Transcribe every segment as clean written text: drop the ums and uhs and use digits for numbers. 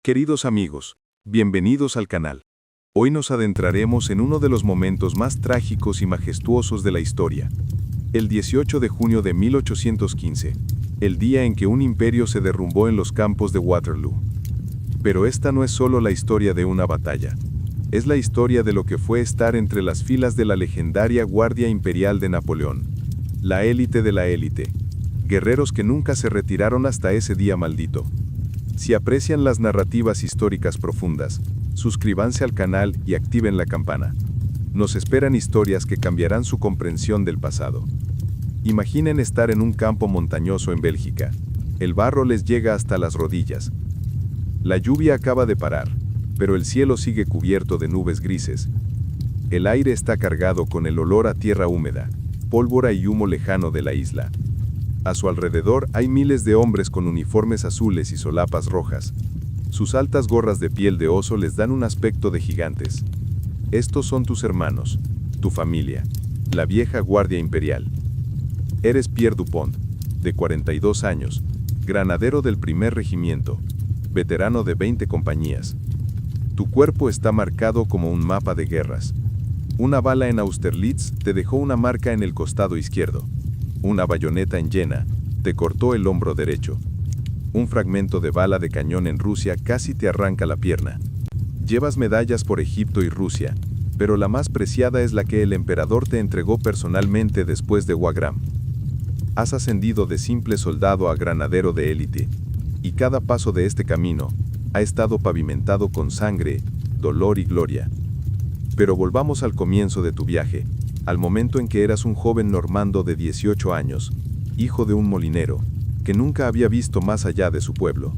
Queridos amigos, bienvenidos al canal. Hoy nos adentraremos en uno de los momentos más trágicos y majestuosos de la historia. El 18 de junio de 1815, el día en que un imperio se derrumbó en los campos de Waterloo. Pero esta no es solo la historia de una batalla. Es la historia de lo que fue estar entre las filas de la legendaria Guardia Imperial de Napoleón. La élite de la élite. Guerreros que nunca se retiraron hasta ese día maldito. Si aprecian las narrativas históricas profundas, suscríbanse al canal y activen la campana. Nos esperan historias que cambiarán su comprensión del pasado. Imaginen estar en un campo montañoso en Bélgica. El barro les llega hasta las rodillas. La lluvia acaba de parar, pero el cielo sigue cubierto de nubes grises. El aire está cargado con el olor a tierra húmeda, pólvora y humo lejano de la isla. A su alrededor hay miles de hombres con uniformes azules y solapas rojas. Sus altas gorras de piel de oso les dan un aspecto de gigantes. Estos son tus hermanos, tu familia, la vieja Guardia Imperial. Eres Pierre Dupont, de 42 años, granadero del primer regimiento, veterano de 20 compañías. Tu cuerpo está marcado como un mapa de guerras. Una bala en Austerlitz te dejó una marca en el costado izquierdo. Una bayoneta en Jena te cortó el hombro derecho. Un fragmento de bala de cañón en Rusia casi te arranca la pierna. Llevas medallas por Egipto y Rusia, pero la más preciada es la que el emperador te entregó personalmente después de Wagram. Has ascendido de simple soldado a granadero de élite, y cada paso de este camino ha estado pavimentado con sangre, dolor y gloria. Pero volvamos al comienzo de tu viaje, al momento en que eras un joven normando de 18 años, hijo de un molinero, que nunca había visto más allá de su pueblo.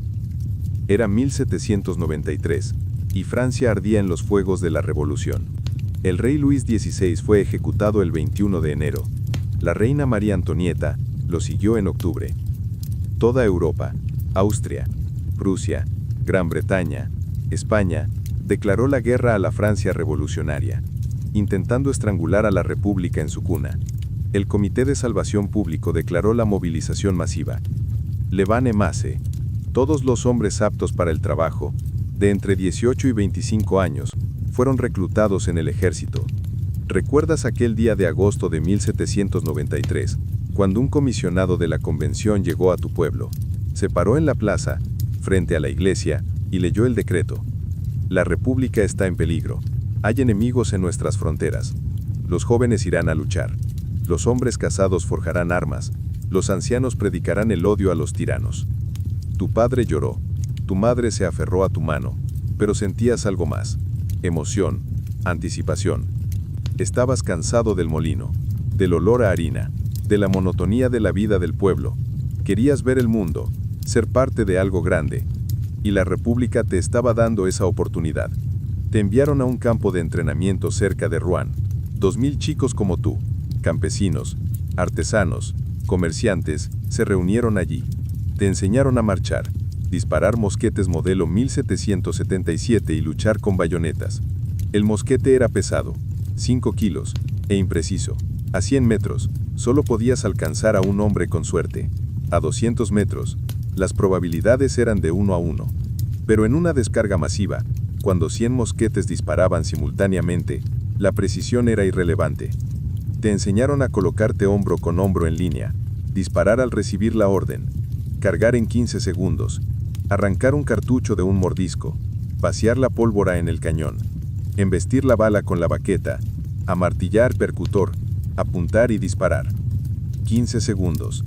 Era 1793, y Francia ardía en los fuegos de la Revolución. El rey Luis XVI fue ejecutado el 21 de enero. La reina María Antonieta lo siguió en octubre. Toda Europa, Austria, Prusia, Gran Bretaña, España, declaró la guerra a la Francia revolucionaria, intentando estrangular a la República en su cuna. El Comité de Salvación Público declaró la movilización masiva. Levan en masse, todos los hombres aptos para el trabajo, de entre 18 y 25 años, fueron reclutados en el ejército. ¿Recuerdas aquel día de agosto de 1793, cuando un comisionado de la convención llegó a tu pueblo, se paró en la plaza, frente a la iglesia, y leyó el decreto? La República está en peligro. Hay enemigos en nuestras fronteras. Los jóvenes irán a luchar. Los hombres casados forjarán armas. Los ancianos predicarán el odio a los tiranos. Tu padre lloró. Tu madre se aferró a tu mano. Pero sentías algo más. Emoción. Anticipación. Estabas cansado del molino, del olor a harina, de la monotonía de la vida del pueblo. Querías ver el mundo, ser parte de algo grande. Y la República te estaba dando esa oportunidad. Te enviaron a un campo de entrenamiento cerca de Rouen. 2000 chicos como tú, campesinos, artesanos, comerciantes, se reunieron allí. Te enseñaron a marchar, disparar mosquetes modelo 1777 y luchar con bayonetas. El mosquete era pesado, 5 kilos, e impreciso. A 100 metros, solo podías alcanzar a un hombre con suerte. A 200 metros, las probabilidades eran de 1 a 1. Pero en una descarga masiva, cuando 100 mosquetes disparaban simultáneamente, la precisión era irrelevante. Te enseñaron a colocarte hombro con hombro en línea, disparar al recibir la orden, cargar en 15 segundos, arrancar un cartucho de un mordisco, vaciar la pólvora en el cañón, embestir la bala con la baqueta, amartillar percutor, apuntar y disparar. 15 segundos.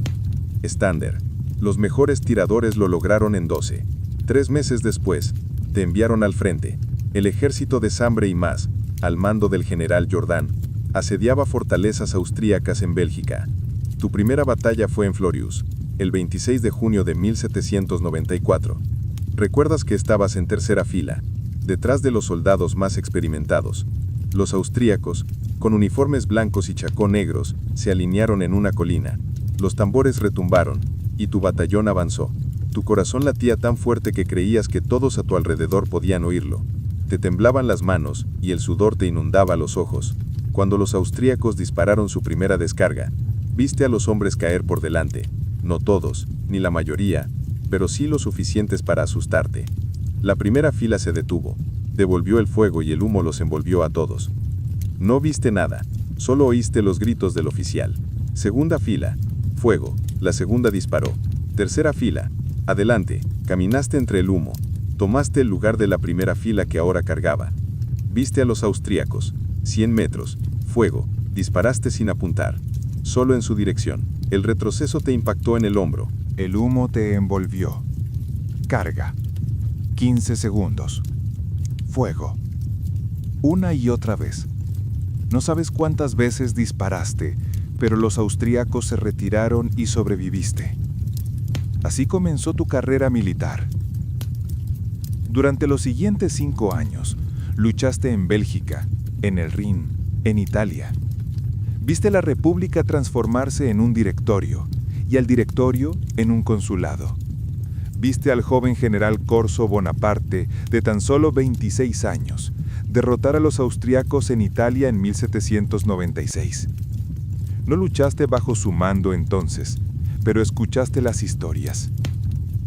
Estándar. Los mejores tiradores lo lograron en 12. 3 meses después, te enviaron al frente. El ejército de Sambre y más, al mando del general Jourdan, asediaba fortalezas austríacas en Bélgica. Tu primera batalla fue en Florius, el 26 de junio de 1794. Recuerdas que estabas en tercera fila, detrás de los soldados más experimentados. Los austríacos, con uniformes blancos y chacó negros, se alinearon en una colina. Los tambores retumbaron, y tu batallón avanzó. Tu corazón latía tan fuerte que creías que todos a tu alrededor podían oírlo. Te temblaban las manos, y el sudor te inundaba los ojos. Cuando los austríacos dispararon su primera descarga, viste a los hombres caer por delante. No todos, ni la mayoría, pero sí lo suficientes para asustarte. La primera fila se detuvo, devolvió el fuego y el humo los envolvió a todos. No viste nada, solo oíste los gritos del oficial. Segunda fila, fuego, la segunda disparó. Tercera fila, adelante, caminaste entre el humo, tomaste el lugar de la primera fila que ahora cargaba. Viste a los austríacos, 100 metros, fuego, disparaste sin apuntar, solo en su dirección. El retroceso te impactó en el hombro. El humo te envolvió. Carga. 15 segundos. Fuego. Una y otra vez. No sabes cuántas veces disparaste, pero los austríacos se retiraron y sobreviviste. Así comenzó tu carrera militar. Durante los siguientes 5 años, luchaste en Bélgica, en el Rin, en Italia. Viste la República transformarse en un directorio, y al directorio en un consulado. Viste al joven general Corso Bonaparte, de tan solo 26 años, derrotar a los austriacos en Italia en 1796. No luchaste bajo su mando entonces, pero escuchaste las historias.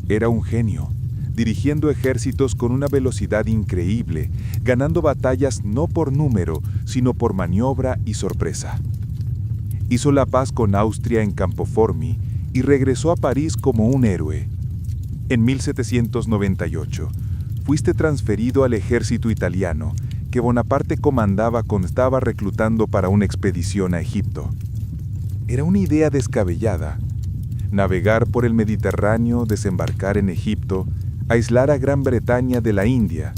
Era un genio, dirigiendo ejércitos con una velocidad increíble, ganando batallas no por número, sino por maniobra y sorpresa. Hizo la paz con Austria en Campoformi y regresó a París como un héroe. En 1798, fuiste transferido al ejército italiano que Bonaparte comandaba cuando estaba reclutando para una expedición a Egipto. Era una idea descabellada: navegar por el Mediterráneo, desembarcar en Egipto, aislar a Gran Bretaña de la India.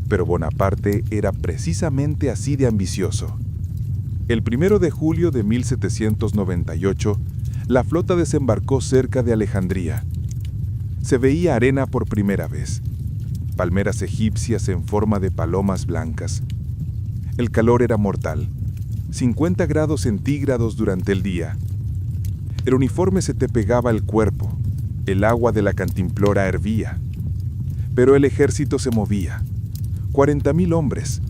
Pero Bonaparte era precisamente así de ambicioso. El 1 de julio de 1798, la flota desembarcó cerca de Alejandría. Se veía arena por primera vez, palmeras egipcias en forma de palomas blancas. El calor era mortal, 50 grados centígrados durante el día. El uniforme se te pegaba al cuerpo, el agua de la cantimplora hervía. Pero el ejército se movía, 40.000 hombres,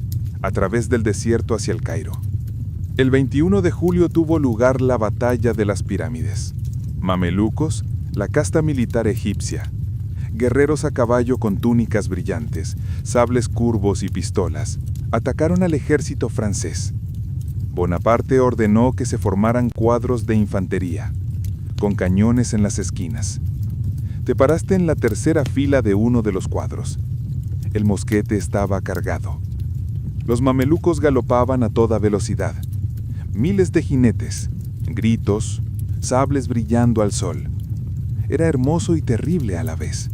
a través del desierto hacia el Cairo. El 21 de julio tuvo lugar la batalla de las pirámides. Mamelucos, la casta militar egipcia, guerreros a caballo con túnicas brillantes, sables curvos y pistolas, atacaron al ejército francés. Bonaparte ordenó que se formaran cuadros de infantería, con cañones en las esquinas. Te paraste en la tercera fila de uno de los cuadros. El mosquete estaba cargado. Los mamelucos galopaban a toda velocidad. Miles de jinetes, gritos, sables brillando al sol. Era hermoso y terrible a la vez.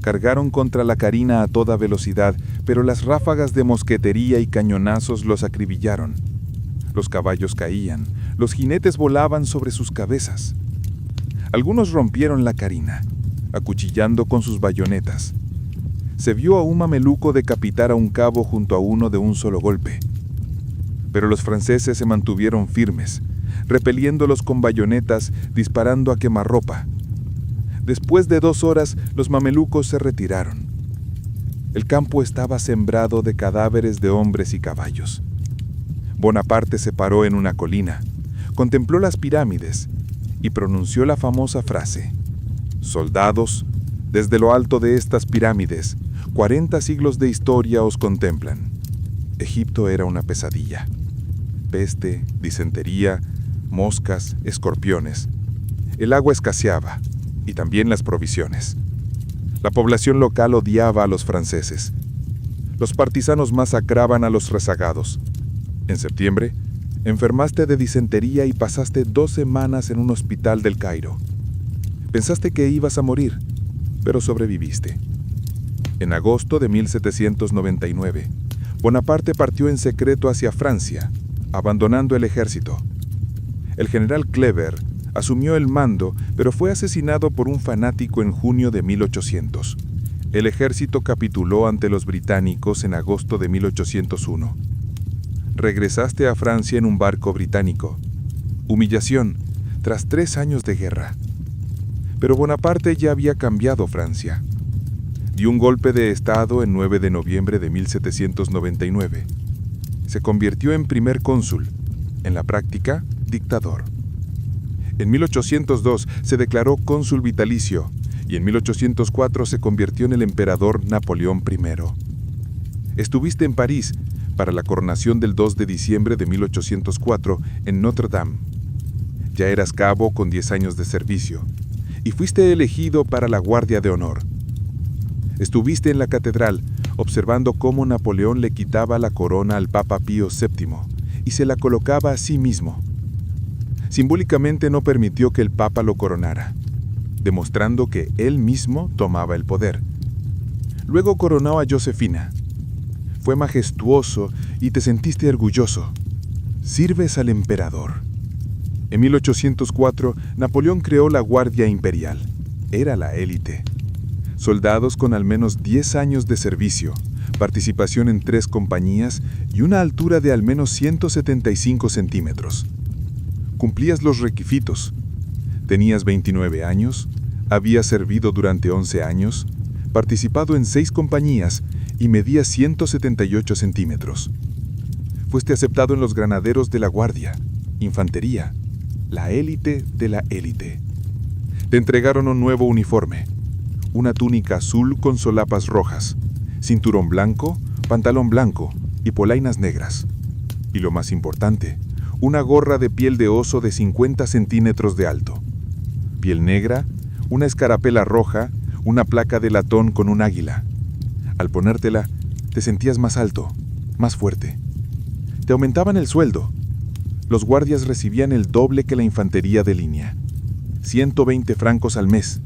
Cargaron contra la carina a toda velocidad, pero las ráfagas de mosquetería y cañonazos los acribillaron. Los caballos caían, los jinetes volaban sobre sus cabezas. Algunos rompieron la carina, acuchillando con sus bayonetas. Se vio a un mameluco decapitar a un cabo junto a uno de un solo golpe. Pero los franceses se mantuvieron firmes, repeliéndolos con bayonetas, disparando a quemarropa. Después de 2 horas, los mamelucos se retiraron. El campo estaba sembrado de cadáveres de hombres y caballos. Bonaparte se paró en una colina, contempló las pirámides y pronunció la famosa frase: «Soldados, desde lo alto de estas pirámides, 40 siglos de historia os contemplan». Egipto era una pesadilla. Peste, disentería, moscas, escorpiones. El agua escaseaba, y también las provisiones. La población local odiaba a los franceses. Los partisanos masacraban a los rezagados. En septiembre, enfermaste de disentería y pasaste 2 semanas en un hospital del Cairo. Pensaste que ibas a morir, pero sobreviviste. En agosto de 1799, Bonaparte partió en secreto hacia Francia, abandonando el ejército. El general Kleber asumió el mando, pero fue asesinado por un fanático en junio de 1800. El ejército capituló ante los británicos en agosto de 1801. Regresaste a Francia en un barco británico. Humillación, tras 3 años de guerra. Pero Bonaparte ya había cambiado Francia. Dio un golpe de estado el 9 de noviembre de 1799. Se convirtió en primer cónsul, en la práctica, dictador. En 1802 se declaró cónsul vitalicio y en 1804 se convirtió en el emperador Napoleón I. Estuviste en París para la coronación del 2 de diciembre de 1804 en Notre Dame. Ya eras cabo con 10 años de servicio y fuiste elegido para la Guardia de Honor. Estuviste en la catedral observando cómo Napoleón le quitaba la corona al Papa Pío VII y se la colocaba a sí mismo. Simbólicamente no permitió que el Papa lo coronara, demostrando que él mismo tomaba el poder. Luego coronó a Josefina. Fue majestuoso y te sentiste orgulloso. Sirves al emperador. En 1804, Napoleón creó la Guardia Imperial. Era la élite. Soldados con al menos 10 años de servicio, participación en 3 compañías y una altura de al menos 175 centímetros. Cumplías los requisitos. Tenías 29 años, habías servido durante 11 años, participado en 6 compañías y medías 178 centímetros. Fuiste aceptado en los granaderos de la Guardia, infantería, la élite de la élite. Te entregaron un nuevo uniforme, una túnica azul con solapas rojas, cinturón blanco, pantalón blanco y polainas negras. Y lo más importante, una gorra de piel de oso de 50 centímetros de alto, piel negra, una escarapela roja, una placa de latón con un águila. Al ponértela, te sentías más alto, más fuerte. Te aumentaban el sueldo. Los guardias recibían el doble que la infantería de línea, 120 francos al mes.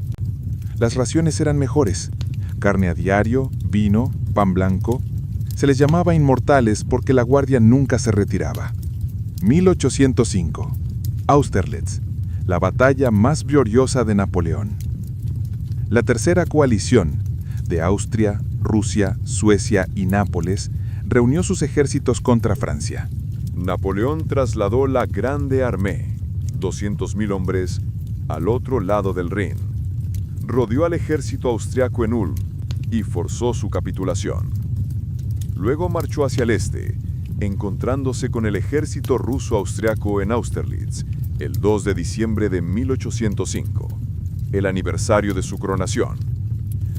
Las raciones eran mejores, carne a diario, vino, pan blanco. Se les llamaba inmortales porque la guardia nunca se retiraba. 1805. Austerlitz, la batalla más gloriosa de Napoleón. La tercera coalición, de Austria, Rusia, Suecia y Nápoles, reunió sus ejércitos contra Francia. Napoleón trasladó la Grande Armée, 200.000 hombres, al otro lado del Rin. Rodeó al ejército austriaco en Ulm y forzó su capitulación. Luego marchó hacia el este, encontrándose con el ejército ruso-austriaco en Austerlitz, el 2 de diciembre de 1805, el aniversario de su coronación.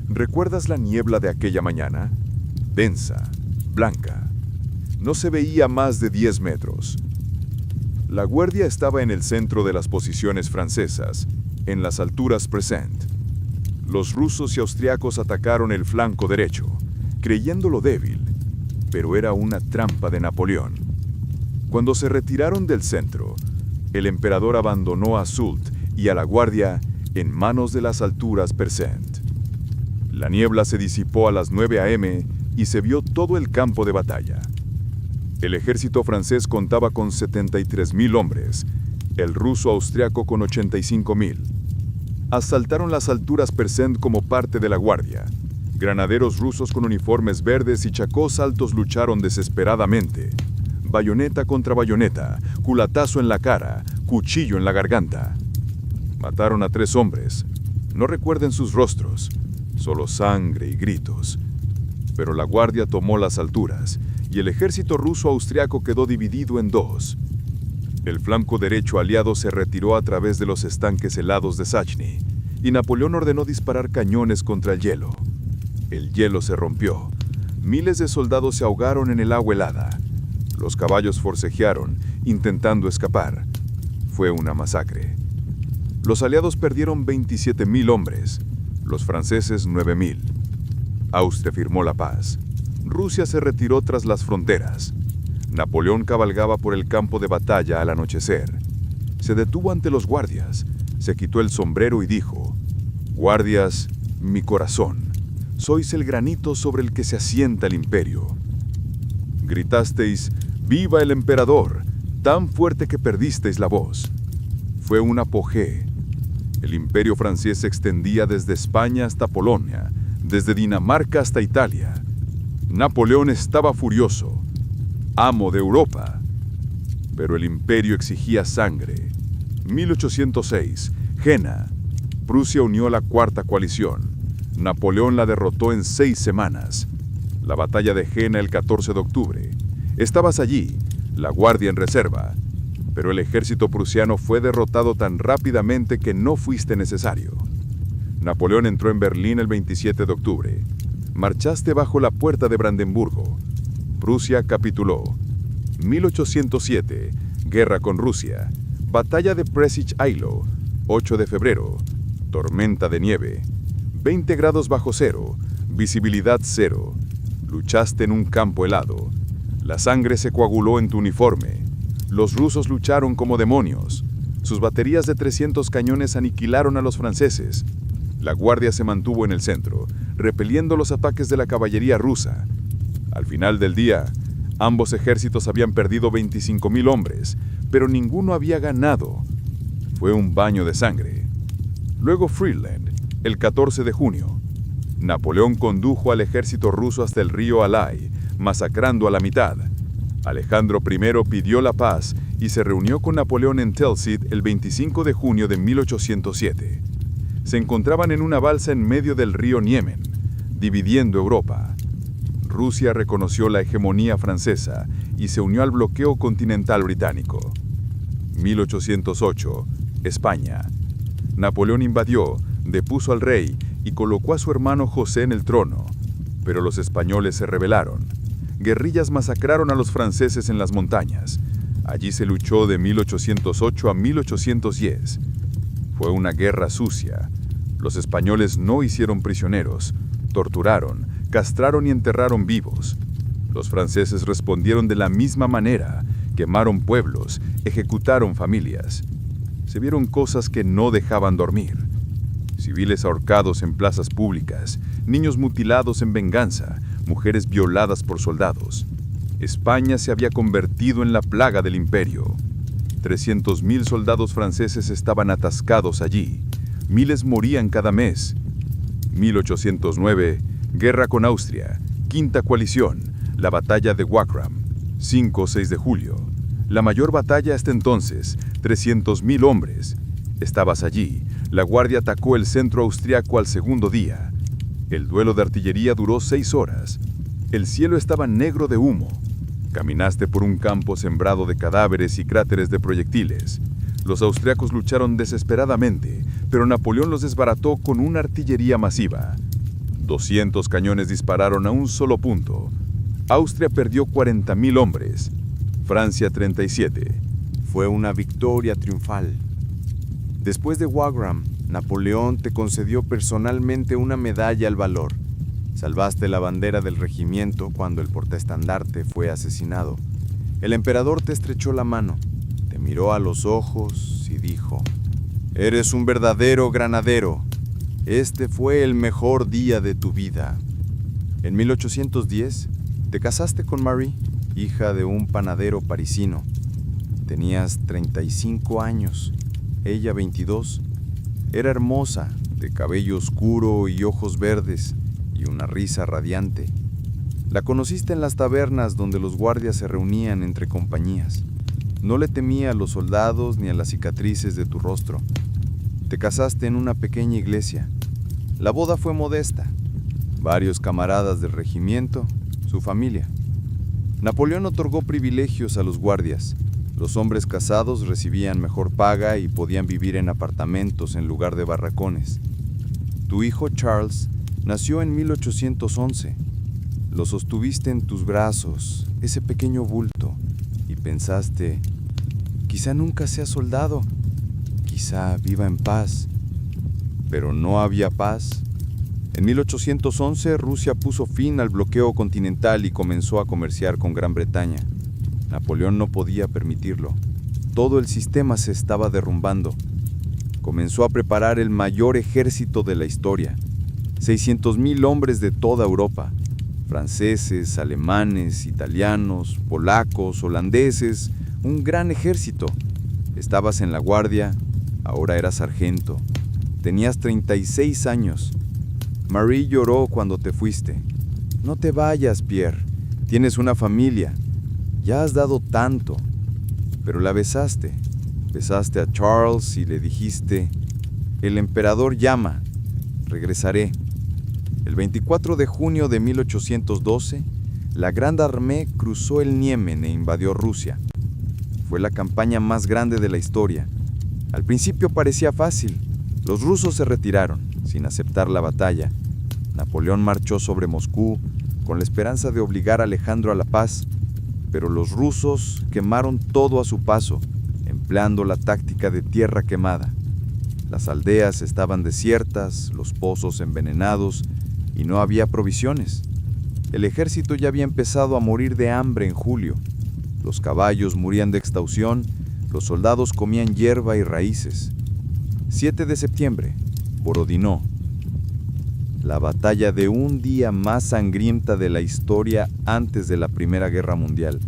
¿Recuerdas la niebla de aquella mañana? Densa, blanca. No se veía más de 10 metros. La guardia estaba en el centro de las posiciones francesas, en las alturas Present. Los rusos y austriacos atacaron el flanco derecho, creyéndolo débil, pero era una trampa de Napoleón. Cuando se retiraron del centro, el emperador abandonó a Soult y a la guardia en manos de las alturas Present. La niebla se disipó a las 9 a.m. y se vio todo el campo de batalla. El ejército francés contaba con 73.000 hombres, el ruso-austriaco con 85.000. Asaltaron las alturas Present como parte de la guardia. Granaderos rusos con uniformes verdes y chacós altos lucharon desesperadamente. Bayoneta contra bayoneta, culatazo en la cara, cuchillo en la garganta. Mataron a 3 hombres. No recuerden sus rostros, solo sangre y gritos. Pero la guardia tomó las alturas y el ejército ruso-austriaco quedó dividido en 2. El flanco derecho aliado se retiró a través de los estanques helados de Sachny y Napoleón ordenó disparar cañones contra el hielo. El hielo se rompió. Miles de soldados se ahogaron en el agua helada. Los caballos forcejearon, intentando escapar. Fue una masacre. Los aliados perdieron 27.000 hombres, los franceses 9.000. Austria firmó la paz. Rusia se retiró tras las fronteras. Napoleón cabalgaba por el campo de batalla al anochecer. Se detuvo ante los guardias, se quitó el sombrero y dijo: «Guardias, mi corazón, sois el granito sobre el que se asienta el imperio». Gritasteis: «¡Viva el emperador!», tan fuerte que perdisteis la voz. Fue un apogeo. El imperio francés se extendía desde España hasta Polonia, desde Dinamarca hasta Italia. Napoleón estaba furioso, amo de Europa. Pero el imperio exigía sangre. 1806, Jena. Prusia unió la cuarta coalición. Napoleón la derrotó en 6 semanas. La batalla de Jena el 14 de octubre. Estabas allí, la guardia en reserva. Pero el ejército prusiano fue derrotado tan rápidamente que no fuiste necesario. Napoleón entró en Berlín el 27 de octubre. Marchaste bajo la puerta de Brandenburgo. Prusia capituló. 1807. Guerra con Rusia. Batalla de Prešov-Eylau. 8 de febrero. Tormenta de nieve. 20 grados bajo cero. Visibilidad cero. Luchaste en un campo helado. La sangre se coaguló en tu uniforme. Los rusos lucharon como demonios. Sus baterías de 300 cañones aniquilaron a los franceses. La guardia se mantuvo en el centro, repeliendo los ataques de la caballería rusa. Al final del día, ambos ejércitos habían perdido 25.000 hombres, pero ninguno había ganado. Fue un baño de sangre. Luego Friedland, el 14 de junio. Napoleón condujo al ejército ruso hasta el río Alai, masacrando a la mitad. Alejandro I pidió la paz y se reunió con Napoleón en Tilsit el 25 de junio de 1807. Se encontraban en una balsa en medio del río Niemen, dividiendo Europa. Rusia reconoció la hegemonía francesa y se unió al bloqueo continental británico. 1808, España. Napoleón invadió, depuso al rey y colocó a su hermano José en el trono, pero los españoles se rebelaron. Guerrillas masacraron a los franceses en las montañas. Allí se luchó de 1808 a 1810. Fue una guerra sucia. Los españoles no hicieron prisioneros, torturaron, castraron y enterraron vivos. Los franceses respondieron de la misma manera, quemaron pueblos, ejecutaron familias. Se vieron cosas que no dejaban dormir. Civiles ahorcados en plazas públicas, niños mutilados en venganza, mujeres violadas por soldados. España se había convertido en la plaga del imperio. 300.000 soldados franceses estaban atascados allí. Miles morían cada mes. 1809, guerra con Austria, quinta coalición, la batalla de Wagram, 5 o 6 de julio. La mayor batalla hasta entonces, 300.000 hombres. Estabas allí. La guardia atacó el centro austriaco al segundo día. El duelo de artillería duró 6 horas. El cielo estaba negro de humo. Caminaste por un campo sembrado de cadáveres y cráteres de proyectiles. Los austriacos lucharon desesperadamente, pero Napoleón los desbarató con una artillería masiva. 200 cañones dispararon a un solo punto. Austria perdió 40.000 hombres. Francia 37. Fue una victoria triunfal. Después de Wagram, Napoleón te concedió personalmente una medalla al valor. Salvaste la bandera del regimiento cuando el portaestandarte fue asesinado. El emperador te estrechó la mano, te miró a los ojos y dijo: «Eres un verdadero granadero. Este fue el mejor día de tu vida». En 1810, te casaste con Marie, hija de un panadero parisino. Tenías 35 años, ella 22. Era hermosa, de cabello oscuro y ojos verdes, y una risa radiante. La conociste en las tabernas donde los guardias se reunían entre compañías. No le temía a los soldados ni a las cicatrices de tu rostro. Te casaste en una pequeña iglesia. La boda fue modesta. Varios camaradas del regimiento, su familia. Napoleón otorgó privilegios a los guardias. Los hombres casados recibían mejor paga y podían vivir en apartamentos en lugar de barracones. Tu hijo Charles nació en 1811. Lo sostuviste en tus brazos, ese pequeño bulto, y pensaste: quizá nunca sea soldado, quizá viva en paz. Pero no había paz. En 1811, Rusia puso fin al bloqueo continental y comenzó a comerciar con Gran Bretaña. Napoleón no podía permitirlo. Todo el sistema se estaba derrumbando. Comenzó a preparar el mayor ejército de la historia. 600.000 hombres de toda Europa. Franceses, alemanes, italianos, polacos, holandeses. Un gran ejército. Estabas en la guardia, ahora eras sargento. Tenías 36 años. Marie lloró cuando te fuiste. No te vayas, Pierre. Tienes una familia. Ya has dado tanto. Pero la besaste. Besaste a Charles y le dijiste: el emperador llama. Regresaré. El 24 de junio de 1812, la Grande Armée cruzó el Niemen e invadió Rusia. Fue la campaña más grande de la historia. Al principio parecía fácil. Los rusos se retiraron, Sin aceptar la batalla, Napoleón marchó sobre Moscú con la esperanza de obligar a Alejandro a la paz, pero los rusos quemaron todo a su paso, empleando la táctica de tierra quemada. Las aldeas estaban desiertas, los pozos envenenados y no había provisiones. El ejército ya había empezado a morir de hambre en julio. Los caballos morían de exhaustión, los soldados comían hierba y raíces. 7 de septiembre, Borodino. La batalla de un día más sangrienta de la historia antes de la Primera Guerra Mundial.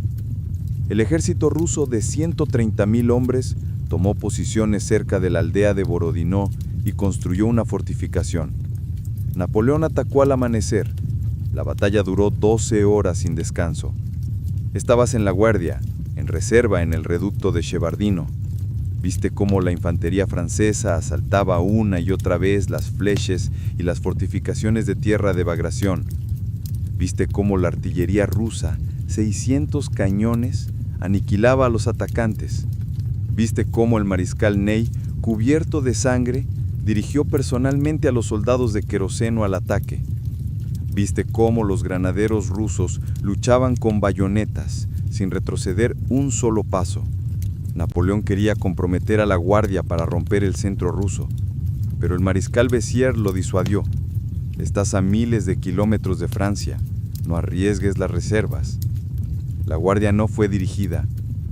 El ejército ruso de 130,000 hombres tomó posiciones cerca de la aldea de Borodino y construyó una fortificación. Napoleón atacó al amanecer. La batalla duró 12 horas sin descanso. Estabas en la guardia, en reserva en el reducto de Shevardino. Viste cómo la infantería francesa asaltaba una y otra vez las fleches y las fortificaciones de tierra de Bagration. Viste cómo la artillería rusa, 600 cañones, aniquilaba a los atacantes. Viste cómo el mariscal Ney, cubierto de sangre, dirigió personalmente a los soldados de queroseno al ataque. Viste cómo los granaderos rusos luchaban con bayonetas, sin retroceder un solo paso. Napoleón quería comprometer a la guardia para romper el centro ruso, pero el mariscal Bessières lo disuadió. Estás a miles de kilómetros de Francia, no arriesgues las reservas. La guardia no fue dirigida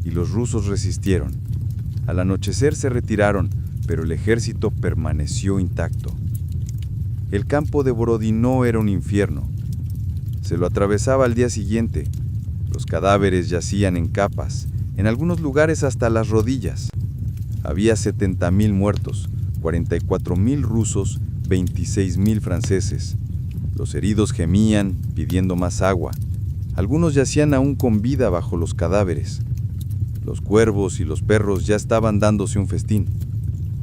y los rusos resistieron. Al anochecer se retiraron, pero el ejército permaneció intacto. El campo de Borodino era un infierno. Se lo atravesaba al día siguiente. Los cadáveres yacían en capas, en algunos lugares hasta las rodillas. Había 70,000 muertos, 44,000 rusos, 26,000 franceses. Los heridos gemían, pidiendo más agua. Algunos yacían aún con vida bajo los cadáveres. Los cuervos y los perros ya estaban dándose un festín.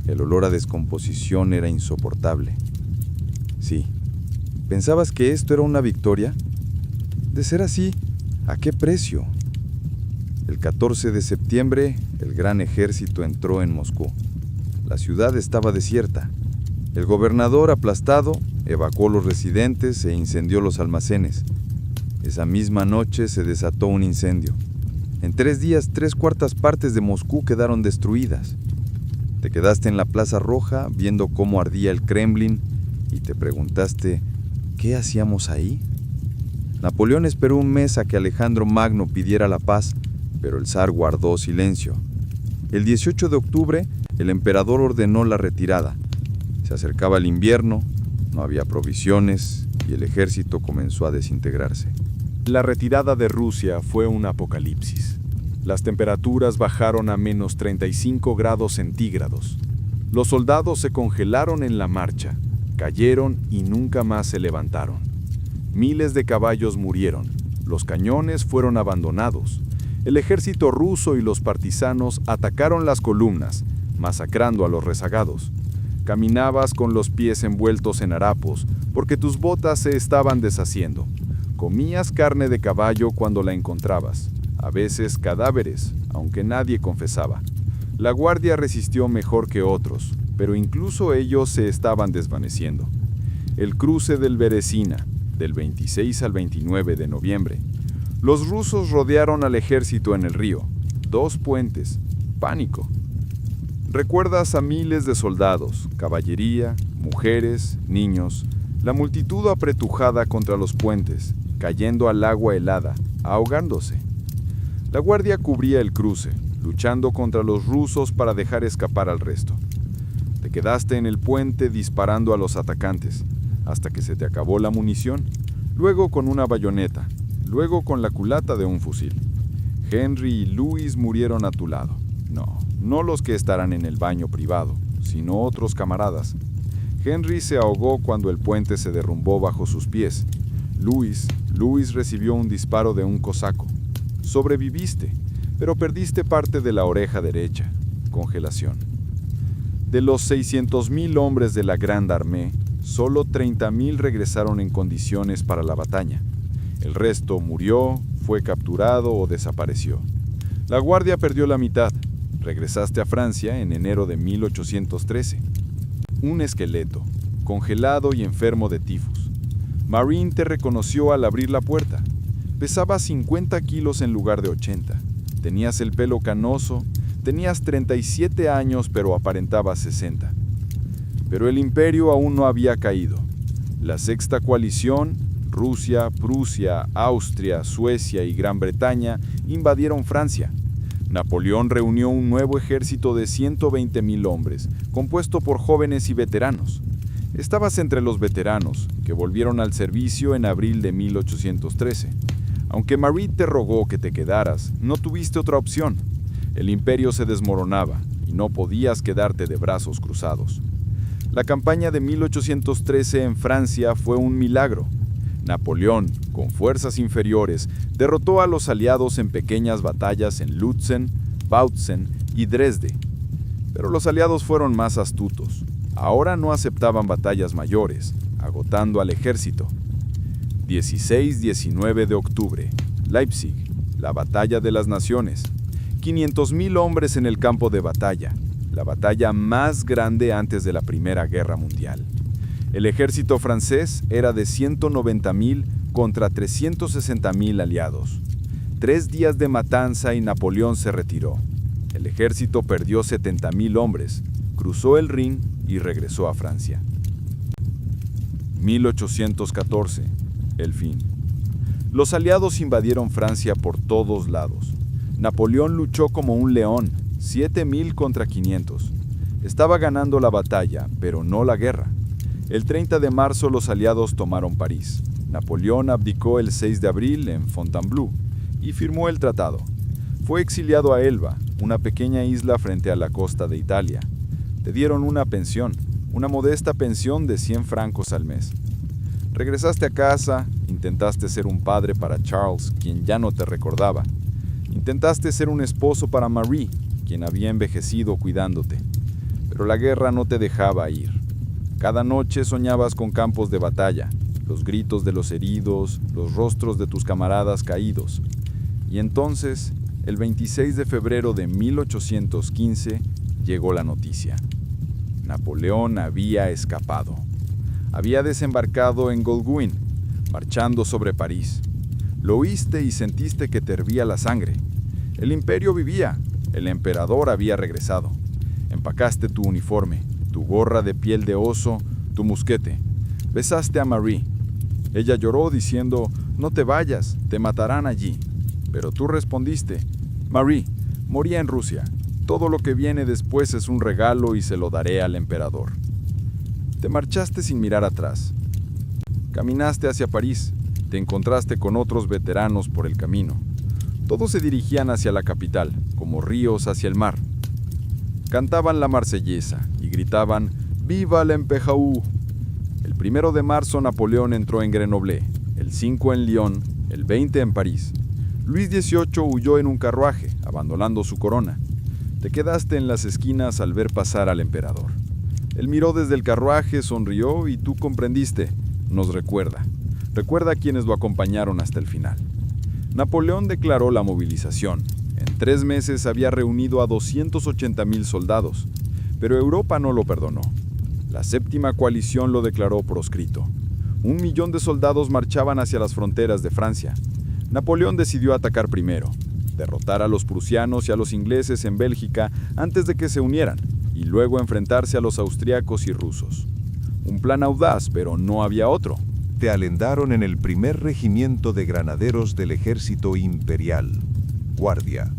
El olor a descomposición era insoportable. Sí. ¿Pensabas que esto era una victoria? De ser así, ¿a qué precio? El 14 de septiembre, el gran ejército entró en Moscú. La ciudad estaba desierta. El gobernador, aplastado, evacuó los residentes e incendió los almacenes. Esa misma noche se desató un incendio. En 3 días, 3/4 partes de Moscú quedaron destruidas. Te quedaste en la Plaza Roja viendo cómo ardía el Kremlin y te preguntaste, ¿qué hacíamos ahí? Napoleón esperó un mes a que Alejandro Magno pidiera la paz, pero el zar guardó silencio. El 18 de octubre, el emperador ordenó la retirada. Se acercaba el invierno, no había provisiones y el ejército comenzó a desintegrarse. La retirada de Rusia fue un apocalipsis. Las temperaturas bajaron a menos 35 grados centígrados. Los soldados se congelaron en la marcha, cayeron y nunca más se levantaron. Miles de caballos murieron, los cañones fueron abandonados. El ejército ruso y los partisanos atacaron las columnas, masacrando a los rezagados. Caminabas con los pies envueltos en harapos, porque tus botas se estaban deshaciendo. Comías carne de caballo cuando la encontrabas, a veces cadáveres, aunque nadie confesaba. La guardia resistió mejor que otros, pero incluso ellos se estaban desvaneciendo. El cruce del Beresina, del 26 al 29 de noviembre. Los rusos rodearon al ejército en el río. 2 puentes. Pánico. Recuerdas a miles de soldados, caballería, mujeres, niños, la multitud apretujada contra los puentes, cayendo al agua helada, ahogándose. La guardia cubría el cruce, luchando contra los rusos para dejar escapar al resto. Te quedaste en el puente disparando a los atacantes, hasta que se te acabó la munición, luego con una bayoneta, luego con la culata de un fusil. Henry y Louis murieron a tu lado. No los que estarán en el baño privado, sino otros camaradas. Henry se ahogó cuando el puente se derrumbó bajo sus pies. Louis recibió un disparo de un cosaco. Sobreviviste, pero perdiste parte de la oreja derecha. Congelación. De los 600,000 hombres de la Grande Armée, solo 30,000 regresaron en condiciones para la batalla. El resto murió, fue capturado o desapareció. La guardia perdió la mitad. Regresaste a Francia en enero de 1813. Un esqueleto, congelado y enfermo de tifus. Marine te reconoció al abrir la puerta. Pesabas 50 kilos en lugar de 80. Tenías el pelo canoso, tenías 37 años pero aparentabas 60. Pero el imperio aún no había caído. La sexta coalición, Rusia, Prusia, Austria, Suecia y Gran Bretaña invadieron Francia. Napoleón reunió un nuevo ejército de 120,000 hombres, compuesto por jóvenes y veteranos. Estabas entre los veteranos, que volvieron al servicio en abril de 1813. Aunque Marie te rogó que te quedaras, no tuviste otra opción. El imperio se desmoronaba y no podías quedarte de brazos cruzados. La campaña de 1813 en Francia fue un milagro. Napoleón, con fuerzas inferiores, derrotó a los aliados en pequeñas batallas en Lutzen, Bautzen y Dresde. Pero los aliados fueron más astutos. Ahora no aceptaban batallas mayores, agotando al ejército. 16-19 de octubre, Leipzig, la batalla de las naciones. 500,000 hombres en el campo de batalla, la batalla más grande antes de la Primera Guerra Mundial. El ejército francés era de 190,000 contra 360,000 aliados. 3 días de matanza y Napoleón se retiró. El ejército perdió 70,000 hombres, cruzó el Rin y regresó a Francia. 1814. El fin. Los aliados invadieron Francia por todos lados. Napoleón luchó como un león, 7,000 contra 500. Estaba ganando la batalla, pero no la guerra. El 30 de marzo los aliados tomaron París. Napoleón abdicó el 6 de abril en Fontainebleau y firmó el tratado. Fue exiliado a Elba, una pequeña isla frente a la costa de Italia. Te dieron una pensión, una modesta pensión de 100 francos al mes. Regresaste a casa, intentaste ser un padre para Charles, quien ya no te recordaba. Intentaste ser un esposo para Marie, quien había envejecido cuidándote. Pero la guerra no te dejaba ir. Cada noche soñabas con campos de batalla, los gritos de los heridos, los rostros de tus camaradas caídos. Y entonces, el 26 de febrero de 1815, llegó la noticia. Napoleón había escapado. Había desembarcado en Golguin, marchando sobre París. Lo oíste y sentiste que te hervía la sangre. El imperio vivía, el emperador había regresado. Empacaste tu uniforme, tu gorra de piel de oso, tu mosquete. Besaste a Marie. Ella lloró diciendo, no te vayas, te matarán allí. Pero tú respondiste, Marie, moría en Rusia. Todo lo que viene después es un regalo y se lo daré al emperador. Te marchaste sin mirar atrás. Caminaste hacia París. Te encontraste con otros veteranos por el camino. Todos se dirigían hacia la capital, como ríos hacia el mar. Cantaban la marsellesa y gritaban «¡Viva l'Empereur!». El 1 de marzo Napoleón entró en Grenoble, el 5 en Lyon, el 20 en París. Luis XVIII huyó en un carruaje, abandonando su corona. Te quedaste en las esquinas al ver pasar al emperador. Él miró desde el carruaje, sonrió y tú comprendiste. Nos recuerda. Recuerda a quienes lo acompañaron hasta el final. Napoleón declaró la movilización. En 3 meses había reunido a 280,000 soldados, pero Europa no lo perdonó. La séptima coalición lo declaró proscrito. 1,000,000 de soldados marchaban hacia las fronteras de Francia. Napoleón decidió atacar primero, derrotar a los prusianos y a los ingleses en Bélgica antes de que se unieran, y luego enfrentarse a los austriacos y rusos. Un plan audaz, pero no había otro. Te alendaron en el primer regimiento de granaderos del ejército imperial, Guardia.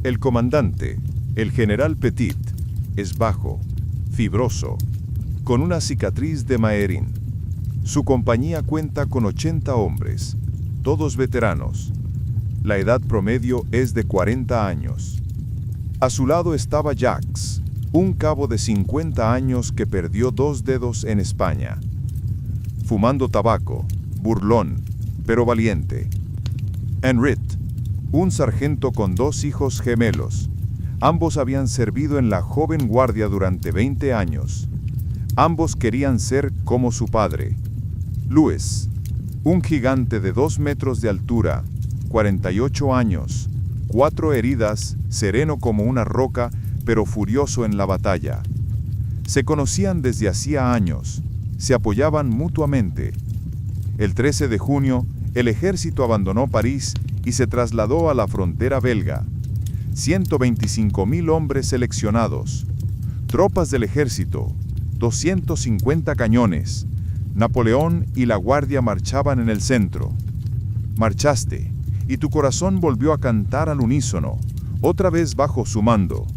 El comandante, el general Petit, es bajo, fibroso, con una cicatriz de Maérin. Su compañía cuenta con 80 hombres, todos veteranos. La edad promedio es de 40 años. A su lado estaba Jacques, un cabo de 50 años que perdió 2 dedos en España. Fumando tabaco, burlón, pero valiente. Henrit, un sargento con 2 hijos gemelos. Ambos habían servido en la joven guardia durante 20 años. Ambos querían ser como su padre. Louis, un gigante de 2 metros de altura, 48 años, 4 heridas, sereno como una roca, pero furioso en la batalla. Se conocían desde hacía años, se apoyaban mutuamente. El 13 de junio, el ejército abandonó París y se trasladó a la frontera belga. 125.000 hombres seleccionados, tropas del ejército, 250 cañones. Napoleón y la guardia marchaban en el centro. Marchaste, y tu corazón volvió a cantar al unísono, otra vez bajo su mando.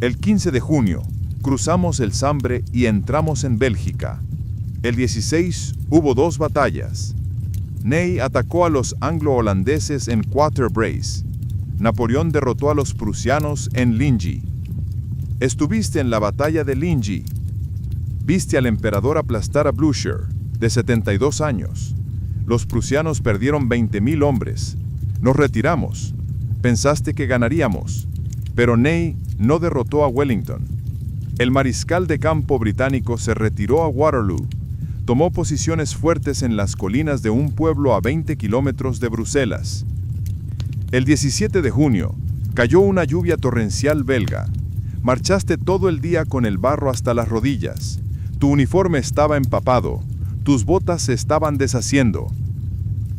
El 15 de junio, cruzamos el Sambre y entramos en Bélgica. El 16 hubo 2 batallas. Ney atacó a los anglo-holandeses en Quatre-Bras. Napoleón derrotó a los prusianos en Ligny. Estuviste en la batalla de Ligny. Viste al emperador aplastar a Blücher, de 72 años. Los prusianos perdieron 20.000 hombres. Nos retiramos. Pensaste que ganaríamos. Pero Ney no derrotó a Wellington. El mariscal de campo británico se retiró a Waterloo. Tomó posiciones fuertes en las colinas de un pueblo a 20 kilómetros de Bruselas. El 17 de junio, cayó una lluvia torrencial belga. Marchaste todo el día con el barro hasta las rodillas. Tu uniforme estaba empapado. Tus botas se estaban deshaciendo.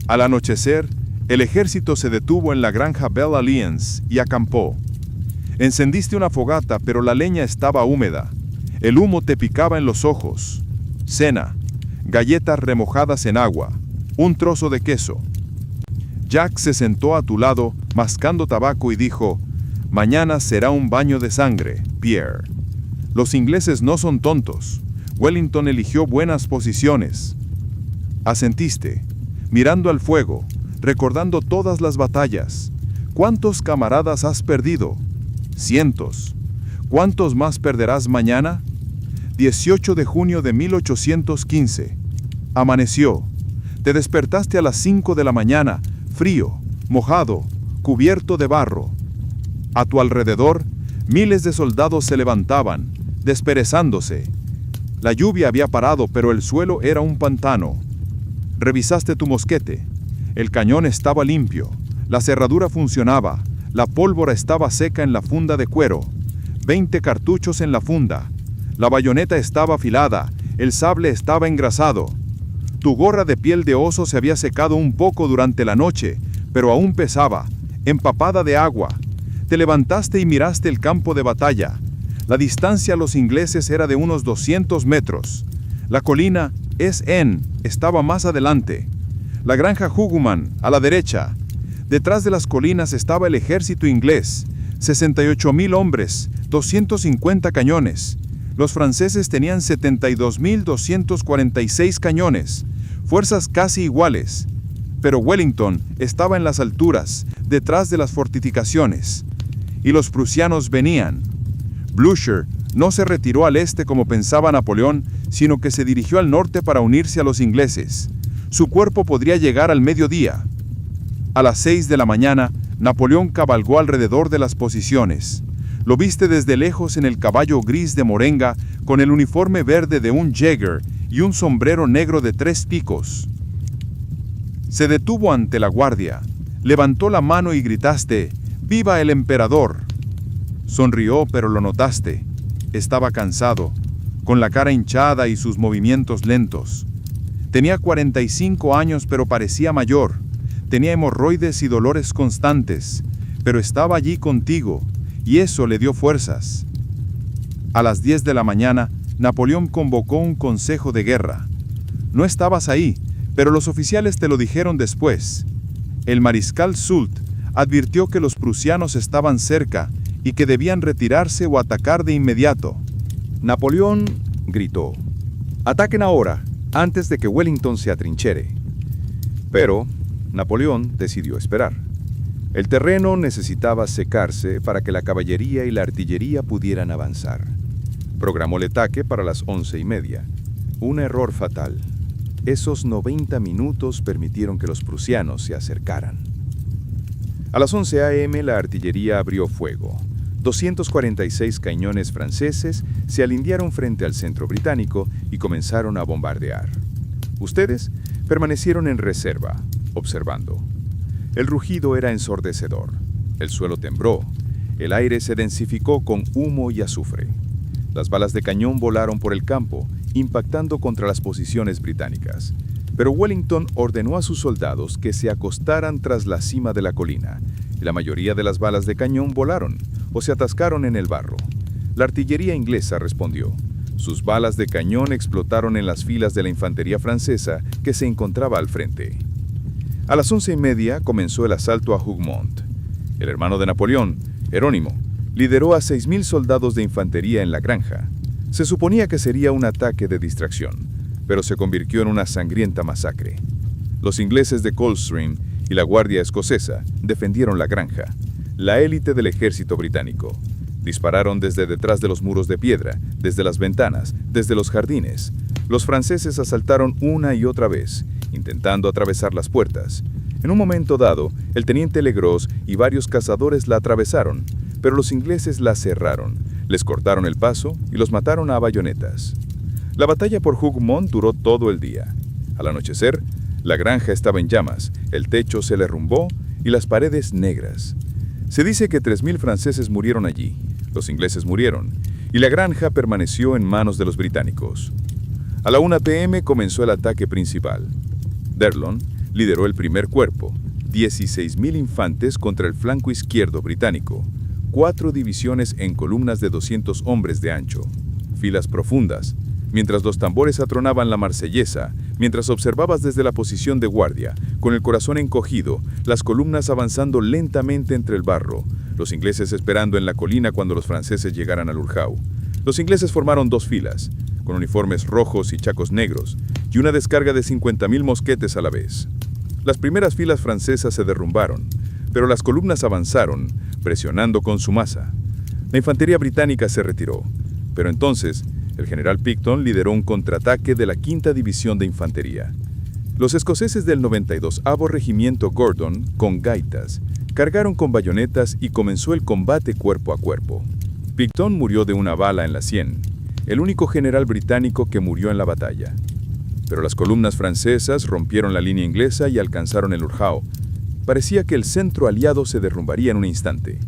Al anochecer, el ejército se detuvo en la granja Belle Alliance y acampó. Encendiste una fogata, pero la leña estaba húmeda. El humo te picaba en los ojos. Cena, galletas remojadas en agua, un trozo de queso. Jack se sentó a tu lado, mascando tabaco y dijo: «Mañana será un baño de sangre, Pierre. Los ingleses no son tontos. Wellington eligió buenas posiciones». Asentiste, mirando al fuego, recordando todas las batallas. ¿Cuántos camaradas has perdido? Cientos. ¿Cuántos más perderás mañana? 18 de junio de 1815. Amaneció. Te despertaste a las 5 de la mañana, frío, mojado, cubierto de barro. A tu alrededor, miles de soldados se levantaban, desperezándose. La lluvia había parado, pero el suelo era un pantano. Revisaste tu mosquete. El cañón estaba limpio. La cerradura funcionaba. La pólvora estaba seca en la funda de cuero. 20 cartuchos en la funda. La bayoneta estaba afilada. El sable estaba engrasado. Tu gorra de piel de oso se había secado un poco durante la noche, pero aún pesaba, empapada de agua. Te levantaste y miraste el campo de batalla. La distancia a los ingleses era de unos 200 metros. La colina S.N. estaba más adelante. La granja Hougoumont, a la derecha. Detrás de las colinas estaba el ejército inglés, 68.000 hombres, 250 cañones. Los franceses tenían 72.246 cañones, fuerzas casi iguales. Pero Wellington estaba en las alturas, detrás de las fortificaciones. Y los prusianos venían. Blücher no se retiró al este como pensaba Napoleón, sino que se dirigió al norte para unirse a los ingleses. Su cuerpo podría llegar al mediodía. A las 6 de la mañana, Napoleón cabalgó alrededor de las posiciones. Lo viste desde lejos en el caballo gris de Morenga, con el uniforme verde de un Jäger y un sombrero negro de 3 picos. Se detuvo ante la guardia, levantó la mano y gritaste: «¡Viva el emperador!». Sonrió, pero lo notaste. Estaba cansado, con la cara hinchada y sus movimientos lentos. Tenía 45 años, pero parecía mayor. Tenía hemorroides y dolores constantes, pero estaba allí contigo, y eso le dio fuerzas. A las 10 de la mañana, Napoleón convocó un consejo de guerra. No estabas ahí, pero los oficiales te lo dijeron después. El mariscal Soult advirtió que los prusianos estaban cerca y que debían retirarse o atacar de inmediato. Napoleón gritó: «Ataquen ahora, antes de que Wellington se atrinchere». Pero Napoleón decidió esperar. El terreno necesitaba secarse para que la caballería y la artillería pudieran avanzar. Programó el ataque para las 11:30. Un error fatal. Esos 90 minutos permitieron que los prusianos se acercaran. A las 11 a.m. la artillería abrió fuego. 246 cañones franceses se alinearon frente al centro británico y comenzaron a bombardear. Ustedes permanecieron en reserva, observando. El rugido era ensordecedor. El suelo tembló. El aire se densificó con humo y azufre. Las balas de cañón volaron por el campo, impactando contra las posiciones británicas. Pero Wellington ordenó a sus soldados que se acostaran tras la cima de la colina, y la mayoría de las balas de cañón volaron o se atascaron en el barro. La artillería inglesa respondió. Sus balas de cañón explotaron en las filas de la infantería francesa que se encontraba al frente. A las 11:30 comenzó el asalto a Hougomont. El hermano de Napoleón, Jerónimo, lideró a 6.000 soldados de infantería en la granja. Se suponía que sería un ataque de distracción, pero se convirtió en una sangrienta masacre. Los ingleses de Coldstream y la Guardia Escocesa defendieron la granja, la élite del ejército británico. Dispararon desde detrás de los muros de piedra, desde las ventanas, desde los jardines. Los franceses asaltaron una y otra vez, intentando atravesar las puertas. En un momento dado, el teniente Legros y varios cazadores la atravesaron, pero los ingleses la cerraron, les cortaron el paso y los mataron a bayonetas. La batalla por Hougomont duró todo el día. Al anochecer, la granja estaba en llamas, el techo se derrumbó y las paredes negras. Se dice que 3.000 franceses murieron allí, los ingleses murieron, y la granja permaneció en manos de los británicos. A la 1 p.m. comenzó el ataque principal. D'Erlon lideró el primer cuerpo, 16.000 infantes contra el flanco izquierdo británico, 4 divisiones en columnas de 200 hombres de ancho, filas profundas, mientras los tambores atronaban la marsellesa, mientras observabas desde la posición de guardia, con el corazón encogido, las columnas avanzando lentamente entre el barro, los ingleses esperando en la colina cuando los franceses llegaran al Urjau. Los ingleses formaron 2 filas, con uniformes rojos y chacos negros, y una descarga de 50.000 mosquetes a la vez. Las primeras filas francesas se derrumbaron, pero las columnas avanzaron, presionando con su masa. La infantería británica se retiró, pero entonces el general Picton lideró un contraataque de la 5ª División de Infantería. Los escoceses del 92º Regimiento Gordon, con gaitas, cargaron con bayonetas y comenzó el combate cuerpo a cuerpo. Picton murió de una bala en la sien, el único general británico que murió en la batalla. Pero las columnas francesas rompieron la línea inglesa y alcanzaron el Urjau. Parecía que el centro aliado se derrumbaría en un instante.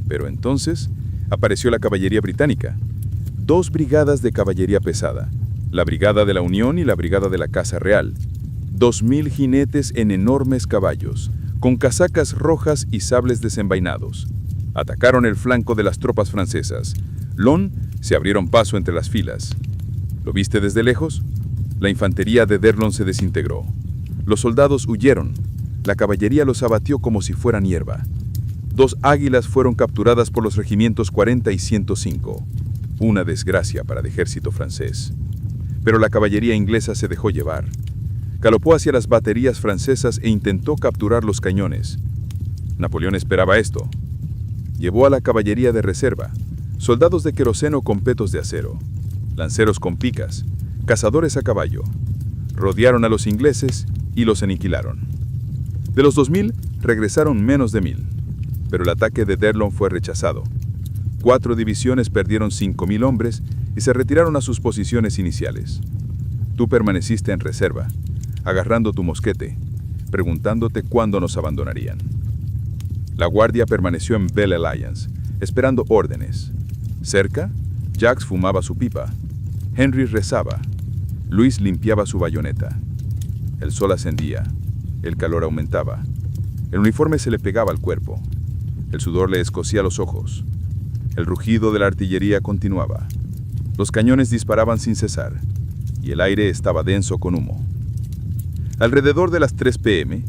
Pero entonces apareció la caballería británica. 2 brigadas de caballería pesada, la Brigada de la Unión y la Brigada de la Casa Real. 2.000 jinetes en enormes caballos, con casacas rojas y sables desenvainados. Atacaron el flanco de las tropas francesas. Lon se abrieron paso entre las filas. ¿Lo viste desde lejos? La infantería de D'Erlon se desintegró. Los soldados huyeron. La caballería los abatió como si fueran hierba. 2 águilas fueron capturadas por los regimientos 40 y 105. Una desgracia para el ejército francés. Pero la caballería inglesa se dejó llevar. Galopó hacia las baterías francesas e intentó capturar los cañones. Napoleón esperaba esto. Llevó a la caballería de reserva, soldados de queroseno con petos de acero, lanceros con picas, cazadores a caballo. Rodearon a los ingleses y los aniquilaron. De los 2.000, regresaron menos de 1.000, pero el ataque de D'Erlon fue rechazado. 4 divisiones perdieron 5.000 hombres y se retiraron a sus posiciones iniciales. Tú permaneciste en reserva, agarrando tu mosquete, preguntándote cuándo nos abandonarían. La guardia permaneció en Belle Alliance, esperando órdenes. Cerca, Jacques fumaba su pipa. Henry rezaba. Luis limpiaba su bayoneta. El sol ascendía. El calor aumentaba. El uniforme se le pegaba al cuerpo. El sudor le escocía los ojos. El rugido de la artillería continuaba. Los cañones disparaban sin cesar, y el aire estaba denso con humo. Alrededor de las 3 p.m.,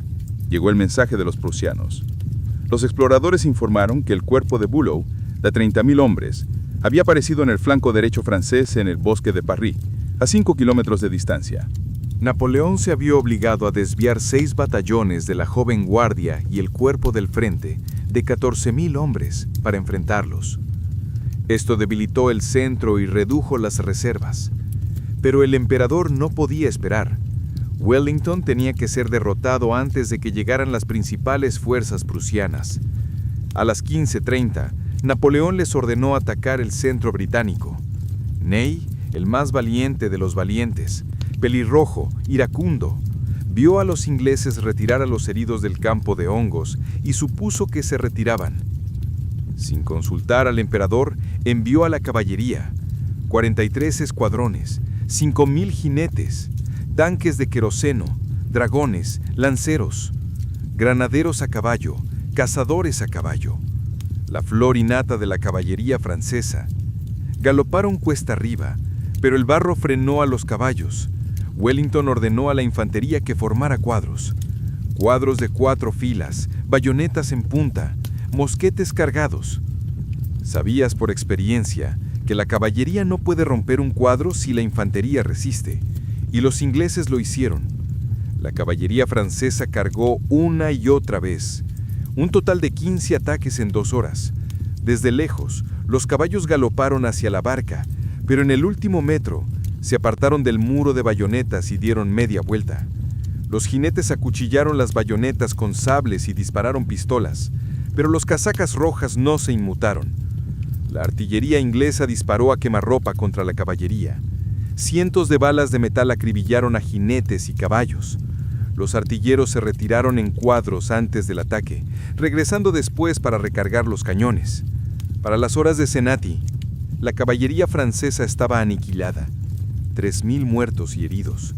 llegó el mensaje de los prusianos. Los exploradores informaron que el cuerpo de Bülow, de 30.000 hombres, había aparecido en el flanco derecho francés en el bosque de Parry, a 5 kilómetros de distancia. Napoleón se vio obligado a desviar 6 batallones de la joven guardia y el cuerpo del frente de 14.000 hombres para enfrentarlos. Esto debilitó el centro y redujo las reservas. Pero el emperador no podía esperar. Wellington tenía que ser derrotado antes de que llegaran las principales fuerzas prusianas. A las 15:30, Napoleón les ordenó atacar el centro británico. Ney, el más valiente de los valientes, pelirrojo, iracundo, vio a los ingleses retirar a los heridos del campo de hongos y supuso que se retiraban. Sin consultar al emperador, envió a la caballería. 43 escuadrones, 5.000 jinetes, tanques de queroseno, dragones, lanceros, granaderos a caballo, cazadores a caballo, la flor y nata de la caballería francesa. Galoparon cuesta arriba, pero el barro frenó a los caballos. Wellington ordenó a la infantería que formara cuadros de 4 filas, bayonetas en punta, mosquetes cargados. Sabías por experiencia que la caballería no puede romper un cuadro si la infantería resiste, y los ingleses lo hicieron. La caballería francesa cargó una y otra vez, un total de 15 ataques en 2 horas. Desde lejos, los caballos galoparon hacia la barca, pero en el último metro se apartaron del muro de bayonetas y dieron media vuelta. Los jinetes acuchillaron las bayonetas con sables y dispararon pistolas, pero los casacas rojas no se inmutaron. La artillería inglesa disparó a quemarropa contra la caballería. Cientos de balas de metal acribillaron a jinetes y caballos. Los artilleros se retiraron en cuadros antes del ataque, regresando después para recargar los cañones. Para las horas de Cenati, la caballería francesa estaba aniquilada. 3.000 muertos y heridos.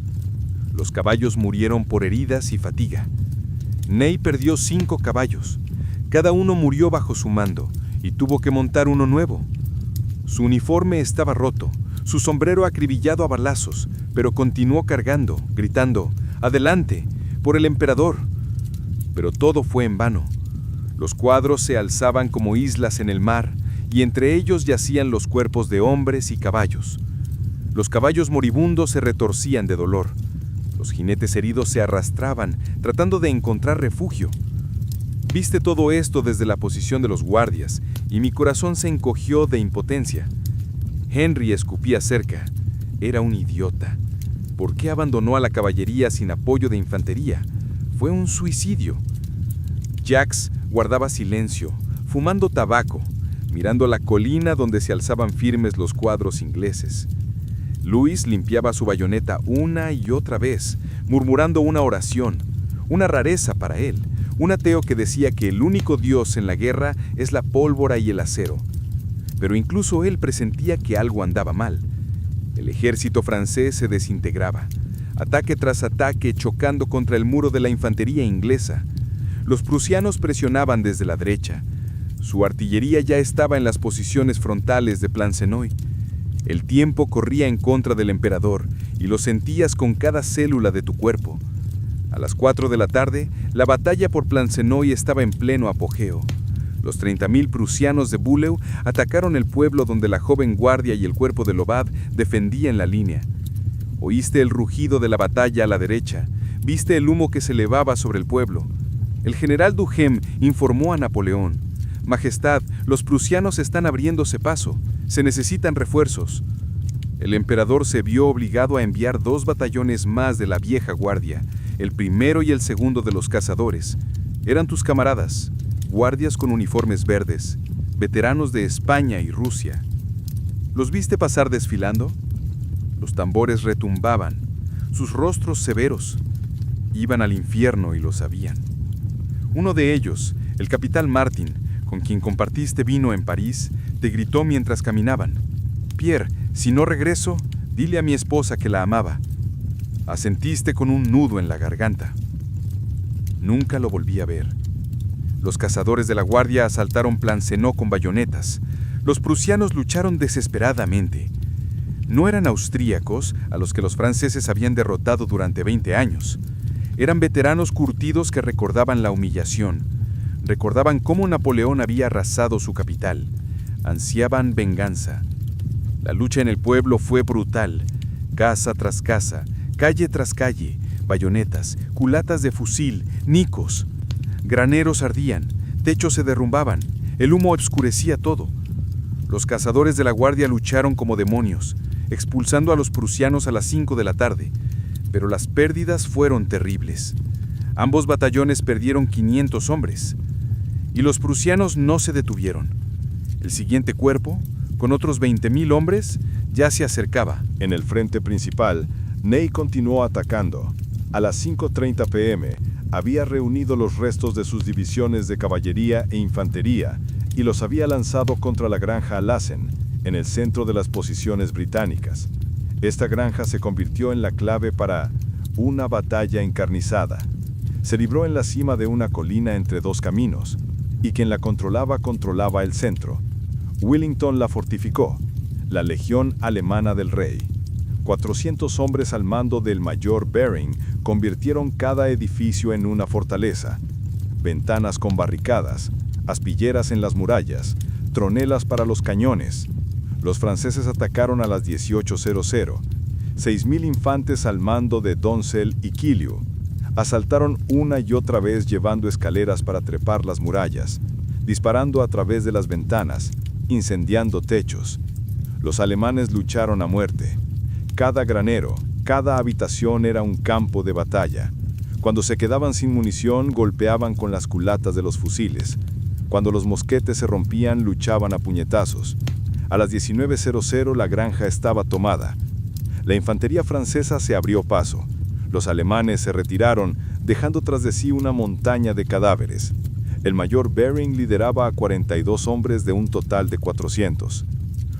Los caballos murieron por heridas y fatiga. Ney perdió 5 caballos. Cada uno murió bajo su mando y tuvo que montar uno nuevo. Su uniforme estaba roto, su sombrero acribillado a balazos, pero continuó cargando, gritando: «¡Adelante! ¡Por el emperador!». Pero todo fue en vano. Los cuadros se alzaban como islas en el mar, y entre ellos yacían los cuerpos de hombres y caballos. Los caballos moribundos se retorcían de dolor. Los jinetes heridos se arrastraban, tratando de encontrar refugio. Viste todo esto desde la posición de los guardias, y mi corazón se encogió de impotencia. Henry escupía cerca. Era un idiota. ¿Por qué abandonó a la caballería sin apoyo de infantería? Fue un suicidio. Jacques guardaba silencio, fumando tabaco, mirando la colina donde se alzaban firmes los cuadros ingleses. Louis limpiaba su bayoneta una y otra vez, murmurando una oración, una rareza para él, un ateo que decía que el único Dios en la guerra es la pólvora y el acero. Pero incluso él presentía que algo andaba mal. El ejército francés se desintegraba, ataque tras ataque chocando contra el muro de la infantería inglesa. Los prusianos presionaban desde la derecha. Su artillería ya estaba en las posiciones frontales de Plancenoit. El tiempo corría en contra del emperador y lo sentías con cada célula de tu cuerpo. A las 4 de la tarde, la batalla por Plancenoit estaba en pleno apogeo. Los 30.000 prusianos de Bulow atacaron el pueblo donde la joven guardia y el cuerpo de Lobau defendían la línea. Oíste el rugido de la batalla a la derecha, viste el humo que se elevaba sobre el pueblo. El general Duhem informó a Napoleón: «Majestad, los prusianos están abriéndose paso. Se necesitan refuerzos». El emperador se vio obligado a enviar 2 batallones más de la vieja guardia, el primero y el segundo de los cazadores. Eran tus camaradas, guardias con uniformes verdes, veteranos de España y Rusia. ¿Los viste pasar desfilando? Los tambores retumbaban, sus rostros severos. Iban al infierno y lo sabían. Uno de ellos, el capitán Martin, con quien compartiste vino en París, te gritó mientras caminaban: «Pierre, si no regreso, dile a mi esposa que la amaba». Asentiste con un nudo en la garganta. Nunca lo volví a ver. Los cazadores de la guardia asaltaron Plancenoit con bayonetas. Los prusianos lucharon desesperadamente. No eran austríacos a los que los franceses habían derrotado durante 20 años. Eran veteranos curtidos que recordaban la humillación. Recordaban cómo Napoleón había arrasado su capital. Ansiaban venganza. La lucha en el pueblo fue brutal. Casa tras casa, calle tras calle, bayonetas, culatas de fusil, nicos. Graneros ardían, techos se derrumbaban, el humo obscurecía todo. Los cazadores de la guardia lucharon como demonios, expulsando a los prusianos a las 5 de la tarde, pero las pérdidas fueron terribles. Ambos batallones perdieron 500 hombres, y los prusianos no se detuvieron. El siguiente cuerpo, con otros 20.000 hombres, ya se acercaba. En el frente principal, Ney continuó atacando. A las 5:30 p.m., había reunido los restos de sus divisiones de caballería e infantería y los había lanzado contra la granja Lassen, en el centro de las posiciones británicas. Esta granja se convirtió en la clave para una batalla encarnizada. Se libró en la cima de una colina entre dos caminos, y quien la controlaba el centro. Wellington la fortificó, la Legión Alemana del Rey. 400 hombres al mando del mayor Bering convirtieron cada edificio en una fortaleza. Ventanas con barricadas, aspilleras en las murallas, tronelas para los cañones. Los franceses atacaron a las 18:00. 6.000 infantes al mando de Doncel y Quilliu. Asaltaron una y otra vez llevando escaleras para trepar las murallas, disparando a través de las ventanas, incendiando techos. Los alemanes lucharon a muerte. Cada granero, cada habitación era un campo de batalla. Cuando se quedaban sin munición, golpeaban con las culatas de los fusiles. Cuando los mosquetes se rompían, luchaban a puñetazos. A las 19:00 la granja estaba tomada. La infantería francesa se abrió paso. Los alemanes se retiraron, dejando tras de sí una montaña de cadáveres. El mayor Bering lideraba a 42 hombres de un total de 400.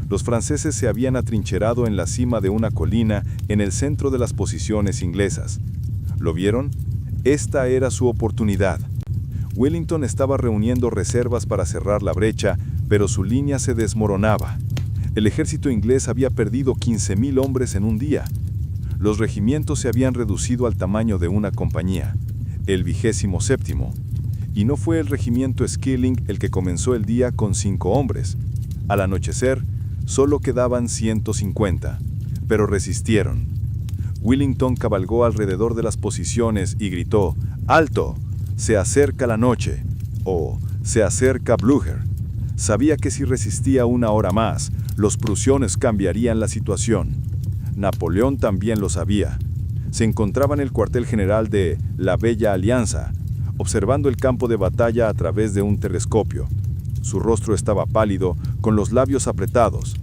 Los franceses se habían atrincherado en la cima de una colina en el centro de las posiciones inglesas. ¿Lo vieron? Esta era su oportunidad. Wellington estaba reuniendo reservas para cerrar la brecha, pero su línea se desmoronaba. El ejército inglés había perdido 15.000 hombres en un día. Los regimientos se habían reducido al tamaño de una compañía, el 27º. Y no fue el regimiento Skilling el que comenzó el día con 5 hombres. Al anochecer, solo quedaban 150, pero resistieron. Wellington cabalgó alrededor de las posiciones y gritó: ¡Alto! Se acerca la noche, o se acerca Blücher. Sabía que si resistía una hora más, los prusianos cambiarían la situación. Napoleón también lo sabía. Se encontraba en el cuartel general de la Bella Alianza, observando el campo de batalla a través de un telescopio. Su rostro estaba pálido, con los labios apretados.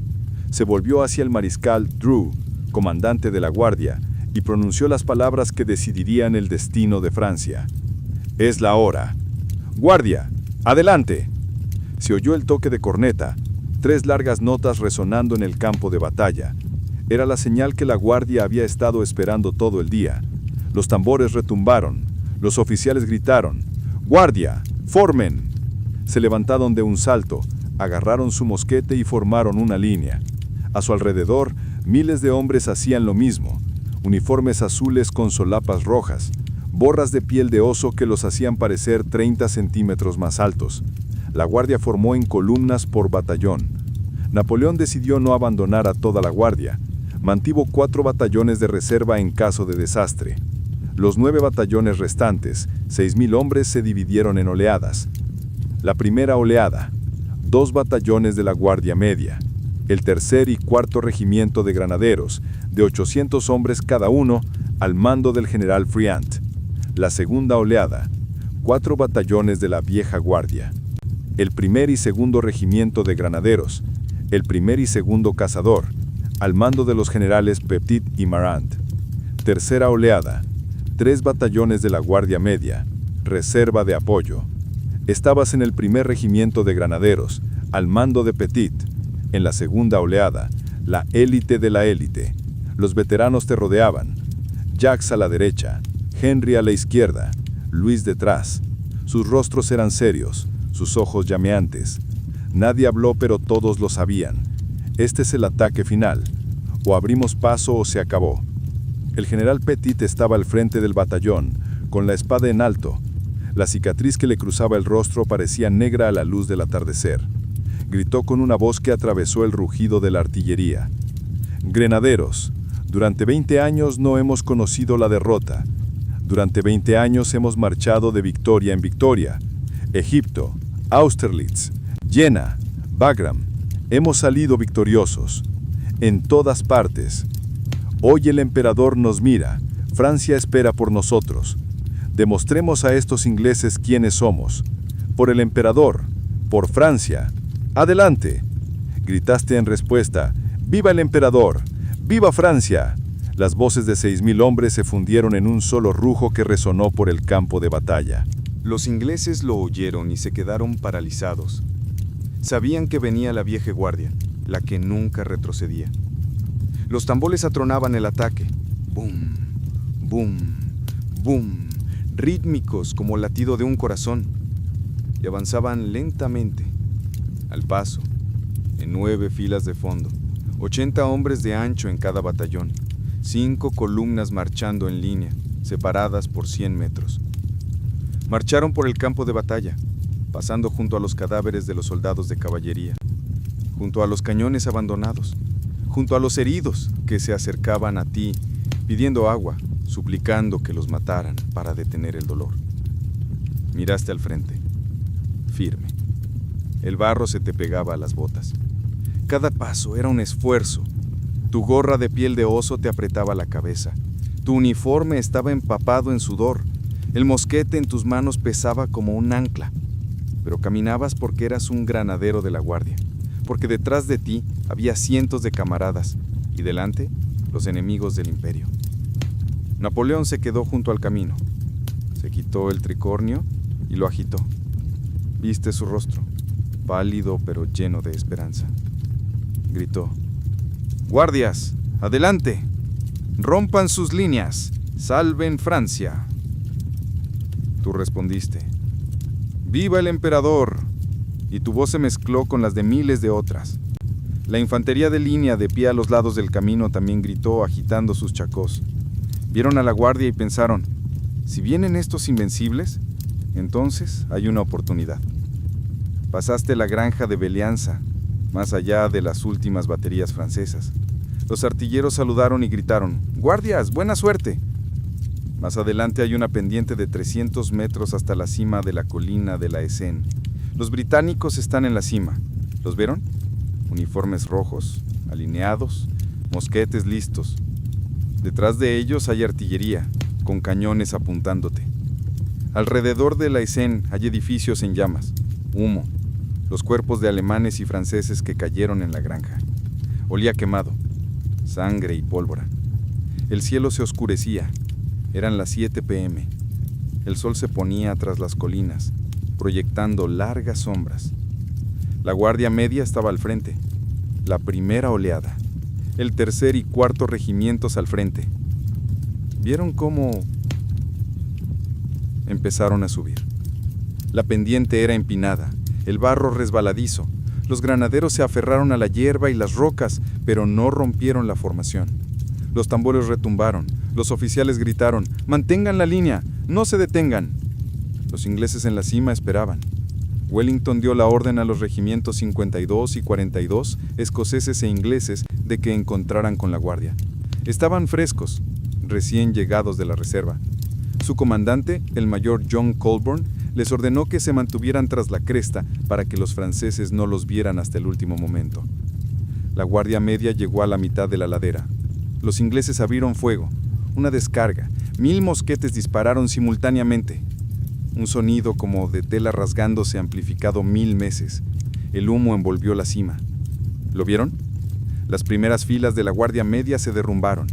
Se volvió hacia el mariscal Dru, comandante de la guardia, y pronunció las palabras que decidirían el destino de Francia. «Es la hora. ¡Guardia! ¡Adelante!». Se oyó el toque de corneta, 3 largas notas resonando en el campo de batalla. Era la señal que la guardia había estado esperando todo el día. Los tambores retumbaron. Los oficiales gritaron: «¡Guardia! ¡Formen!». Se levantaron de un salto, agarraron su mosquete y formaron una línea. A su alrededor, miles de hombres hacían lo mismo. Uniformes azules con solapas rojas, borras de piel de oso que los hacían parecer 30 centímetros más altos. La guardia formó en columnas por batallón. Napoleón decidió no abandonar a toda la guardia. Mantuvo 4 batallones de reserva en caso de desastre. Los 9 batallones restantes, 6.000 hombres, se dividieron en oleadas. La primera oleada, 2 batallones de la Guardia Media, el tercer y cuarto regimiento de granaderos, de 800 hombres cada uno, al mando del general Friant. La segunda oleada, 4 batallones de la Vieja Guardia, el primer y segundo regimiento de granaderos, el primer y segundo cazador, al mando de los generales Petit y Marant. Tercera oleada, 3 batallones de la Guardia Media, reserva de apoyo. Estabas en el primer regimiento de granaderos, al mando de Petit. En la segunda oleada, la élite de la élite. Los veteranos te rodeaban. Jacques a la derecha, Henry a la izquierda, Luis detrás. Sus rostros eran serios, sus ojos llameantes. Nadie habló, pero todos lo sabían. Este es el ataque final. O abrimos paso o se acabó. El general Petit estaba al frente del batallón, con la espada en alto. La cicatriz que le cruzaba el rostro parecía negra a la luz del atardecer. Gritó con una voz que atravesó el rugido de la artillería: «Grenaderos, durante 20 años no hemos conocido la derrota. Durante 20 años hemos marchado de victoria en victoria. Egipto, Austerlitz, Jena, Bagram. Hemos salido victoriosos. En todas partes. Hoy el emperador nos mira. Francia espera por nosotros. Demostremos a estos ingleses quiénes somos. Por el emperador, por Francia. ¡Adelante!». Gritaste en respuesta: «¡Viva el emperador! ¡Viva Francia!». Las voces de 6.000 hombres se fundieron en un solo rujo que resonó por el campo de batalla. Los ingleses lo oyeron y se quedaron paralizados. Sabían que venía la Vieja Guardia. la que nunca retrocedía. Los tambores atronaban el ataque. Boom, boom, boom, rítmicos como el latido de un corazón. Y avanzaban lentamente, al paso, en 9 filas de fondo, 80 hombres de ancho en cada batallón, 5 columnas marchando en línea, separadas por 100 metros. Marcharon por el campo de batalla, pasando junto a los cadáveres de los soldados de caballería, junto a los cañones abandonados, junto a los heridos que se acercaban a ti, pidiendo agua, suplicando que los mataran para detener el dolor. Miraste al frente, firme. El barro se te pegaba a las botas. Cada paso era un esfuerzo. Tu gorra de piel de oso te apretaba la cabeza. Tu uniforme estaba empapado en sudor. El mosquete en tus manos pesaba como un ancla. Pero caminabas porque eras un granadero de la guardia, porque detrás de ti había cientos de camaradas y delante los enemigos del imperio. Napoleón se quedó junto al camino. Se quitó el tricornio y lo agitó. Viste su rostro, pálido pero lleno de esperanza. Gritó: «¡Guardias, adelante! ¡Rompan sus líneas! ¡Salven Francia!». Tú respondiste: «¡Viva el emperador!», y tu voz se mezcló con las de miles de otras. La infantería de línea de pie a los lados del camino también gritó, agitando sus chacós. Vieron a la guardia y pensaron: si vienen estos invencibles, entonces hay una oportunidad. Pasaste la granja de Belianza, más allá de las últimas baterías francesas. Los artilleros saludaron y gritaron: «¡Guardias, buena suerte!». Más adelante hay una pendiente de 300 metros hasta la cima de la colina de la Essene. Los británicos están en la cima. ¿Los vieron? Uniformes rojos, alineados, mosquetes listos. Detrás de ellos hay artillería, con cañones apuntándote. Alrededor de la Essene hay edificios en llamas, humo, los cuerpos de alemanes y franceses que cayeron en la granja. Olía quemado, sangre y pólvora. El cielo se oscurecía. Eran las 7 p.m. El sol se ponía tras las colinas, proyectando largas sombras. La Guardia Media estaba al frente, la primera oleada, el 3er y 4º regimientos al frente. ¿Vieron cómo empezaron a subir? La pendiente era empinada, el barro resbaladizo. Los granaderos se aferraron a la hierba y las rocas, pero no rompieron la formación. Los tambores retumbaron, los oficiales gritaron: «¡Mantengan la línea! ¡No se detengan!». Los ingleses en la cima esperaban. Wellington dio la orden a los regimientos 52 y 42, escoceses e ingleses, de que encontraran con la guardia. Estaban frescos, recién llegados de la reserva. Su comandante, el mayor John Colborne, les ordenó que se mantuvieran tras la cresta para que los franceses no los vieran hasta el último momento. La Guardia Media llegó a la mitad de la ladera. Los ingleses abrieron fuego. Una descarga. 1000 mosquetes dispararon simultáneamente. Un sonido como de tela rasgándose amplificado 1000 veces. El humo envolvió la cima. ¿Lo vieron? Las primeras filas de la Guardia Media se derrumbaron.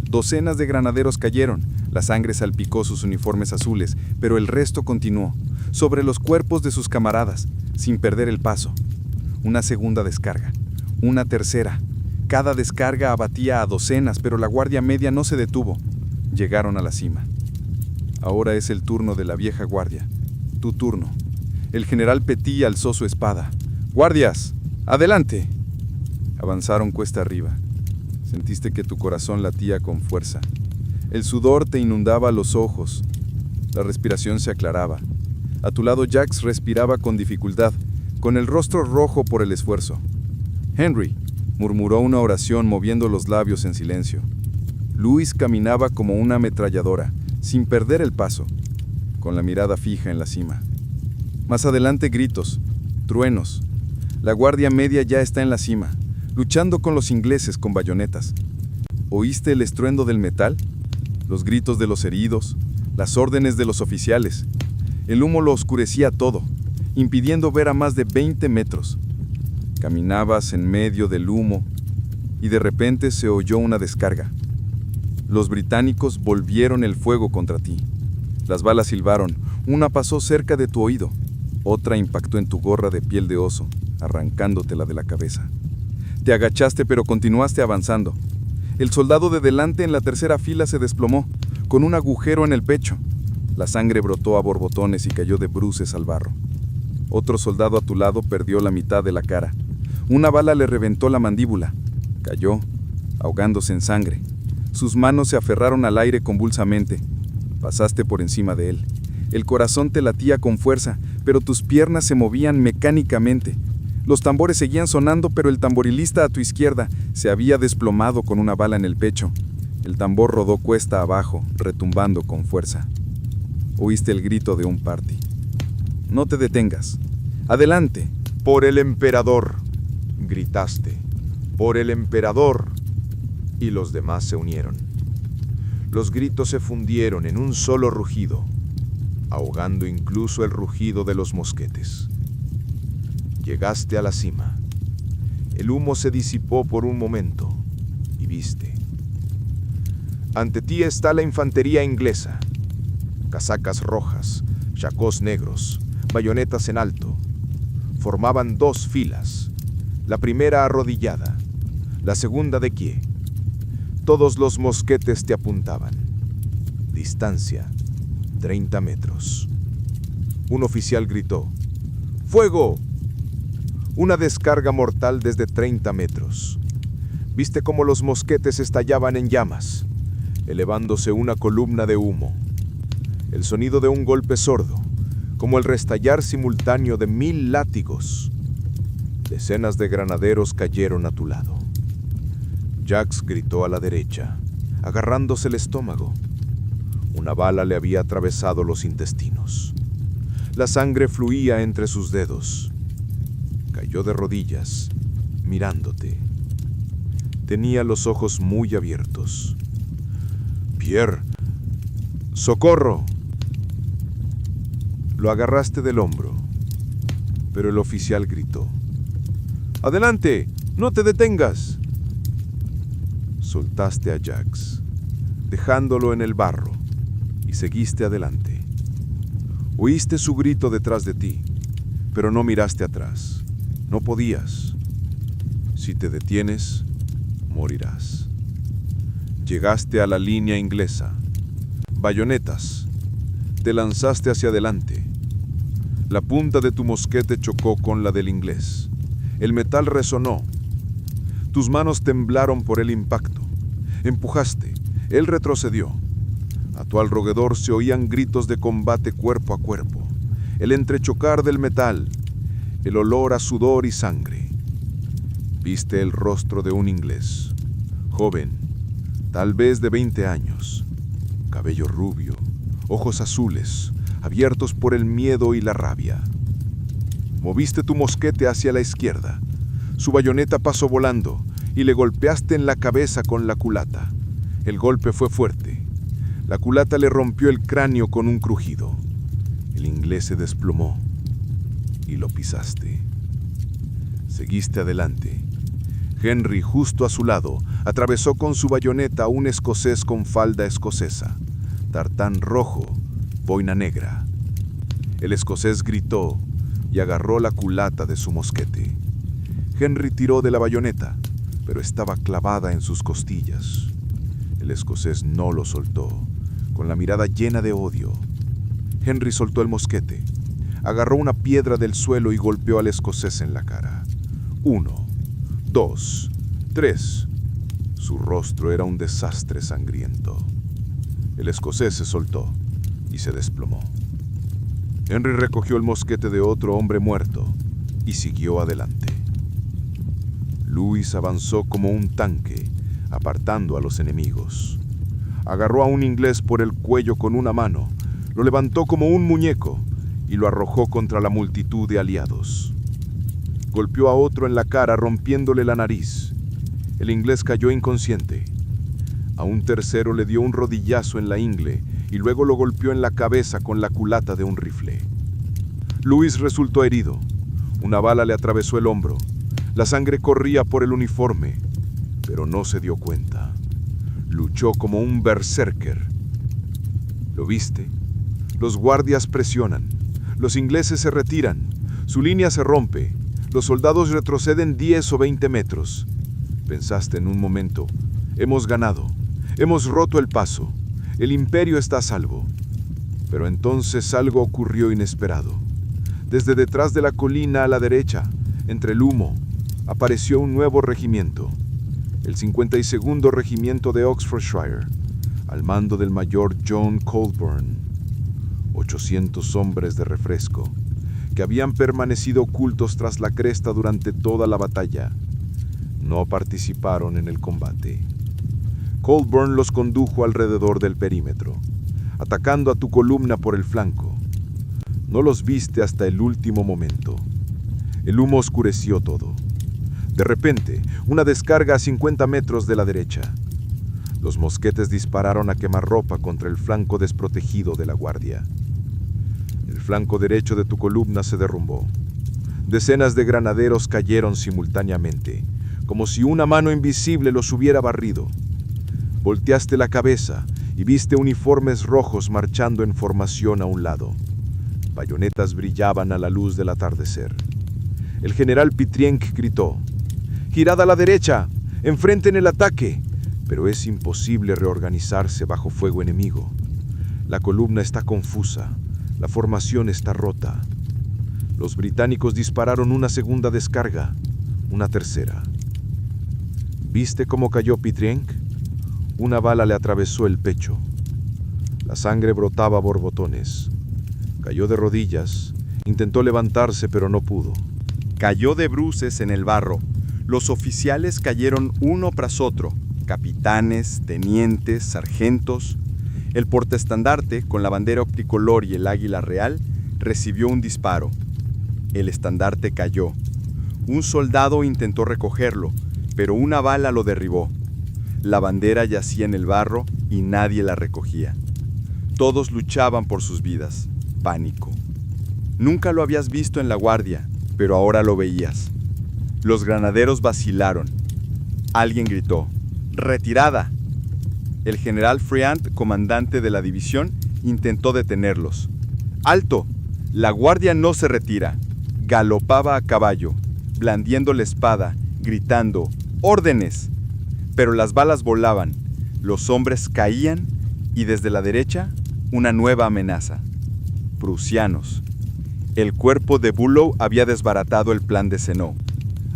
Docenas de granaderos cayeron. La sangre salpicó sus uniformes azules, pero el resto continuó, sobre los cuerpos de sus camaradas, sin perder el paso. Una segunda descarga. Una tercera. Cada descarga abatía a docenas, pero la Guardia Media no se detuvo. Llegaron a la cima. Ahora es el turno de la vieja guardia. Tu turno. El general Petit alzó su espada. «¡Guardias! ¡Adelante!». Avanzaron cuesta arriba. Sentiste que tu corazón latía con fuerza. El sudor te inundaba los ojos. La respiración se aclaraba. A tu lado Jacques respiraba con dificultad, con el rostro rojo por el esfuerzo. «Henry», murmuró una oración moviendo los labios en silencio. Louis caminaba como una ametralladora, sin perder el paso, con la mirada fija en la cima. Más adelante gritos, truenos. La Guardia Media ya está en la cima, luchando con los ingleses con bayonetas. ¿Oíste el estruendo del metal? Los gritos de los heridos, las órdenes de los oficiales. El humo lo oscurecía todo, impidiendo ver a más de 20 metros. Caminabas en medio del humo y de repente se oyó una descarga. Los británicos volvieron el fuego contra ti. Las balas silbaron, una pasó cerca de tu oído, otra impactó en tu gorra de piel de oso, arrancándotela de la cabeza. Te agachaste pero continuaste avanzando. El soldado de delante en la tercera fila se desplomó, con un agujero en el pecho. La sangre brotó a borbotones y cayó de bruces al barro. Otro soldado a tu lado perdió la mitad de la cara. Una bala le reventó la mandíbula. Cayó, ahogándose en sangre. Sus manos se aferraron al aire convulsamente. Pasaste por encima de él. El corazón te latía con fuerza, pero tus piernas se movían mecánicamente. Los tambores seguían sonando, pero el tamborilista a tu izquierda se había desplomado con una bala en el pecho. El tambor rodó cuesta abajo, retumbando con fuerza. Oíste el grito de un party. No te detengas. ¡Adelante! Por el emperador, gritaste. Por el emperador. Y los demás se unieron. Los gritos se fundieron en un solo rugido, ahogando incluso el rugido de los mosquetes. Llegaste a la cima. El humo se disipó por un momento y viste. Ante ti está la infantería inglesa. Casacas rojas, chacós negros, bayonetas en alto. Formaban dos filas, la primera arrodillada, la segunda de pie. Todos los mosquetes te apuntaban. Distancia, 30 metros. Un oficial gritó: ¡Fuego! Una descarga mortal desde 30 metros. Viste cómo los mosquetes estallaban en llamas, elevándose una columna de humo. El sonido de un golpe sordo, como el restallar simultáneo de 1000 látigos. Decenas de granaderos cayeron a tu lado. Jax gritó a la derecha, agarrándose el estómago. Una bala le había atravesado los intestinos. La sangre fluía entre sus dedos. Cayó de rodillas, mirándote. Tenía los ojos muy abiertos. «Pierre, ¡socorro!». Lo agarraste del hombro, pero el oficial gritó: «¡Adelante! ¡No te detengas!». Soltaste a Jax, dejándolo en el barro, y seguiste adelante. Oíste su grito detrás de ti, pero no miraste atrás. No podías. Si te detienes, morirás. Llegaste a la línea inglesa. Bayonetas. Te lanzaste hacia adelante. La punta de tu mosquete chocó con la del inglés. El metal resonó. Tus manos temblaron por el impacto. Empujaste. Él retrocedió. A tu alrededor se oían gritos de combate cuerpo a cuerpo. El entrechocar del metal. El olor a sudor y sangre. Viste el rostro de un inglés. Joven, tal vez de 20 años. Cabello rubio, ojos azules, abiertos por el miedo y la rabia. Moviste tu mosquete hacia la izquierda. Su bayoneta pasó volando y le golpeaste en la cabeza con la culata. El golpe fue fuerte. La culata le rompió el cráneo con un crujido. El inglés se desplomó y lo pisaste. Seguiste adelante. Henry, justo a su lado, atravesó con su bayoneta a un escocés con falda escocesa, tartán rojo, boina negra. El escocés gritó y agarró la culata de su mosquete. Henry tiró de la bayoneta, pero estaba clavada en sus costillas. El escocés no lo soltó, con la mirada llena de odio. Henry soltó el mosquete, agarró una piedra del suelo y golpeó al escocés en la cara. 1, 2, 3. Su rostro era un desastre sangriento. El escocés se soltó y se desplomó. Henry recogió el mosquete de otro hombre muerto y siguió adelante. Louis avanzó como un tanque, apartando a los enemigos. Agarró a un inglés por el cuello con una mano, lo levantó como un muñeco y lo arrojó contra la multitud de aliados. Golpeó a otro en la cara, rompiéndole la nariz. El inglés cayó inconsciente. A un tercero le dio un rodillazo en la ingle y luego lo golpeó en la cabeza con la culata de un rifle. Louis resultó herido. Una bala le atravesó el hombro. La sangre corría por el uniforme, pero no se dio cuenta. Luchó como un berserker. ¿Lo viste? Los guardias presionan. Los ingleses se retiran. Su línea se rompe. Los soldados retroceden 10 o 20 metros. Pensaste en un momento, hemos ganado, hemos roto el paso, el imperio está a salvo. Pero entonces algo ocurrió inesperado. Desde detrás de la colina a la derecha, entre el humo, apareció un nuevo regimiento, el 52º Regimiento de Oxfordshire, al mando del mayor John Colborne. 800 hombres de refresco, que habían permanecido ocultos tras la cresta durante toda la batalla, no participaron en el combate. Colborne los condujo alrededor del perímetro, atacando a tu columna por el flanco. No los viste hasta el último momento. El humo oscureció todo. De repente, una descarga a 50 metros de la derecha. Los mosquetes dispararon a quemarropa contra el flanco desprotegido de la guardia. El flanco derecho de tu columna se derrumbó. Decenas de granaderos cayeron simultáneamente, como si una mano invisible los hubiera barrido. Volteaste la cabeza y viste uniformes rojos marchando en formación a un lado. Bayonetas brillaban a la luz del atardecer. El general Pitrienc gritó: «¡Girad a la derecha! ¡Enfrenten el ataque!». Pero es imposible reorganizarse bajo fuego enemigo. La columna está confusa. La formación está rota. Los británicos dispararon una segunda descarga, una tercera. ¿Viste cómo cayó Pitrienc? Una bala le atravesó el pecho. La sangre brotaba a borbotones. Cayó de rodillas. Intentó levantarse, pero no pudo. Cayó de bruces en el barro. Los oficiales cayeron uno tras otro. Capitanes, tenientes, sargentos. El portaestandarte, con la bandera tricolor y el águila real, recibió un disparo. El estandarte cayó. Un soldado intentó recogerlo, pero una bala lo derribó. La bandera yacía en el barro y nadie la recogía. Todos luchaban por sus vidas. Pánico. Nunca lo habías visto en la guardia, pero ahora lo veías. Los granaderos vacilaron. Alguien gritó: ¡retirada! El general Friant, comandante de la división, intentó detenerlos. ¡Alto! La guardia no se retira. Galopaba a caballo, blandiendo la espada, gritando: ¡órdenes! Pero las balas volaban, los hombres caían y desde la derecha, una nueva amenaza. Prusianos. El cuerpo de Bülow había desbaratado el plan de Zenó,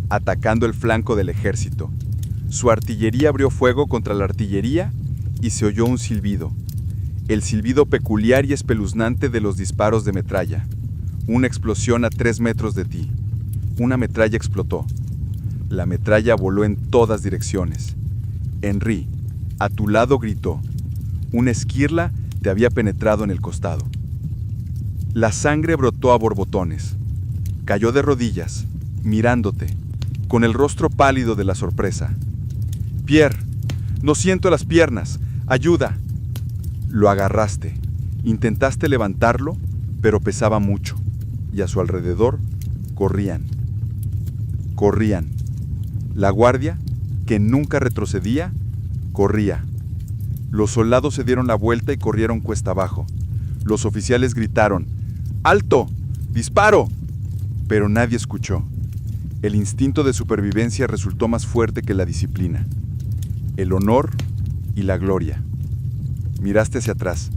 atacando el flanco del ejército. Su artillería abrió fuego contra la artillería y se oyó un silbido. El silbido peculiar y espeluznante de los disparos de metralla. Una explosión a 3 metros de ti. Una metralla explotó. La metralla voló en todas direcciones. Henry, a tu lado gritó. Una esquirla te había penetrado en el costado. La sangre brotó a borbotones. Cayó de rodillas, mirándote, con el rostro pálido de la sorpresa. Pierre, no siento las piernas. ¡Ayuda! Lo agarraste. Intentaste levantarlo, pero pesaba mucho. Y a su alrededor corrían. Corrían. La guardia, que nunca retrocedía, corría. Los soldados se dieron la vuelta y corrieron cuesta abajo. Los oficiales gritaron: ¡alto! ¡Disparo! Pero nadie escuchó. El instinto de supervivencia resultó más fuerte que la disciplina. El honor y la gloria. Miraste hacia atrás.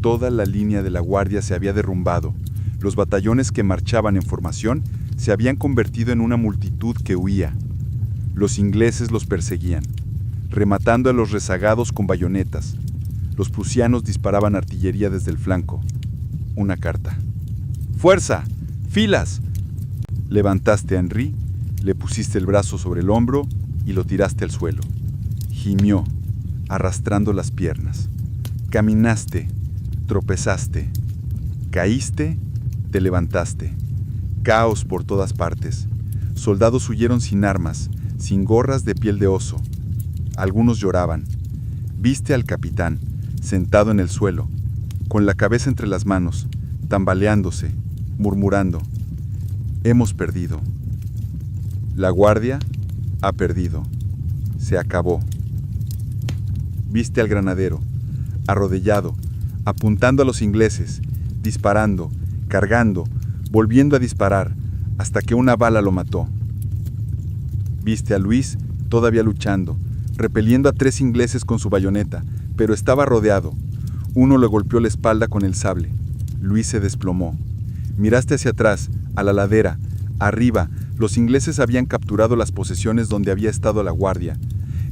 Toda la línea de la guardia se había derrumbado. Los batallones que marchaban en formación se habían convertido en una multitud que huía. Los ingleses los perseguían, rematando a los rezagados con bayonetas. Los prusianos disparaban artillería desde el flanco. Una carta. ¡Fuerza! ¡Filas! Levantaste a Henry, le pusiste el brazo sobre el hombro y lo tiraste al suelo. Gimió, arrastrando las piernas. Caminaste, tropezaste, caíste, te levantaste. Caos por todas partes. Soldados huyeron sin armas, sin gorras de piel de oso. Algunos lloraban. Viste al capitán, sentado en el suelo, con la cabeza entre las manos, tambaleándose, murmurando: hemos perdido. La guardia ha perdido. Se acabó. Viste al granadero, arrodillado, apuntando a los ingleses, disparando, cargando, volviendo a disparar, hasta que una bala lo mató. Viste a Luis todavía luchando, repeliendo a 3 ingleses con su bayoneta, pero estaba rodeado. Uno le golpeó la espalda con el sable. Luis se desplomó. Miraste hacia atrás, a la ladera. Arriba, los ingleses habían capturado las posesiones donde había estado la guardia.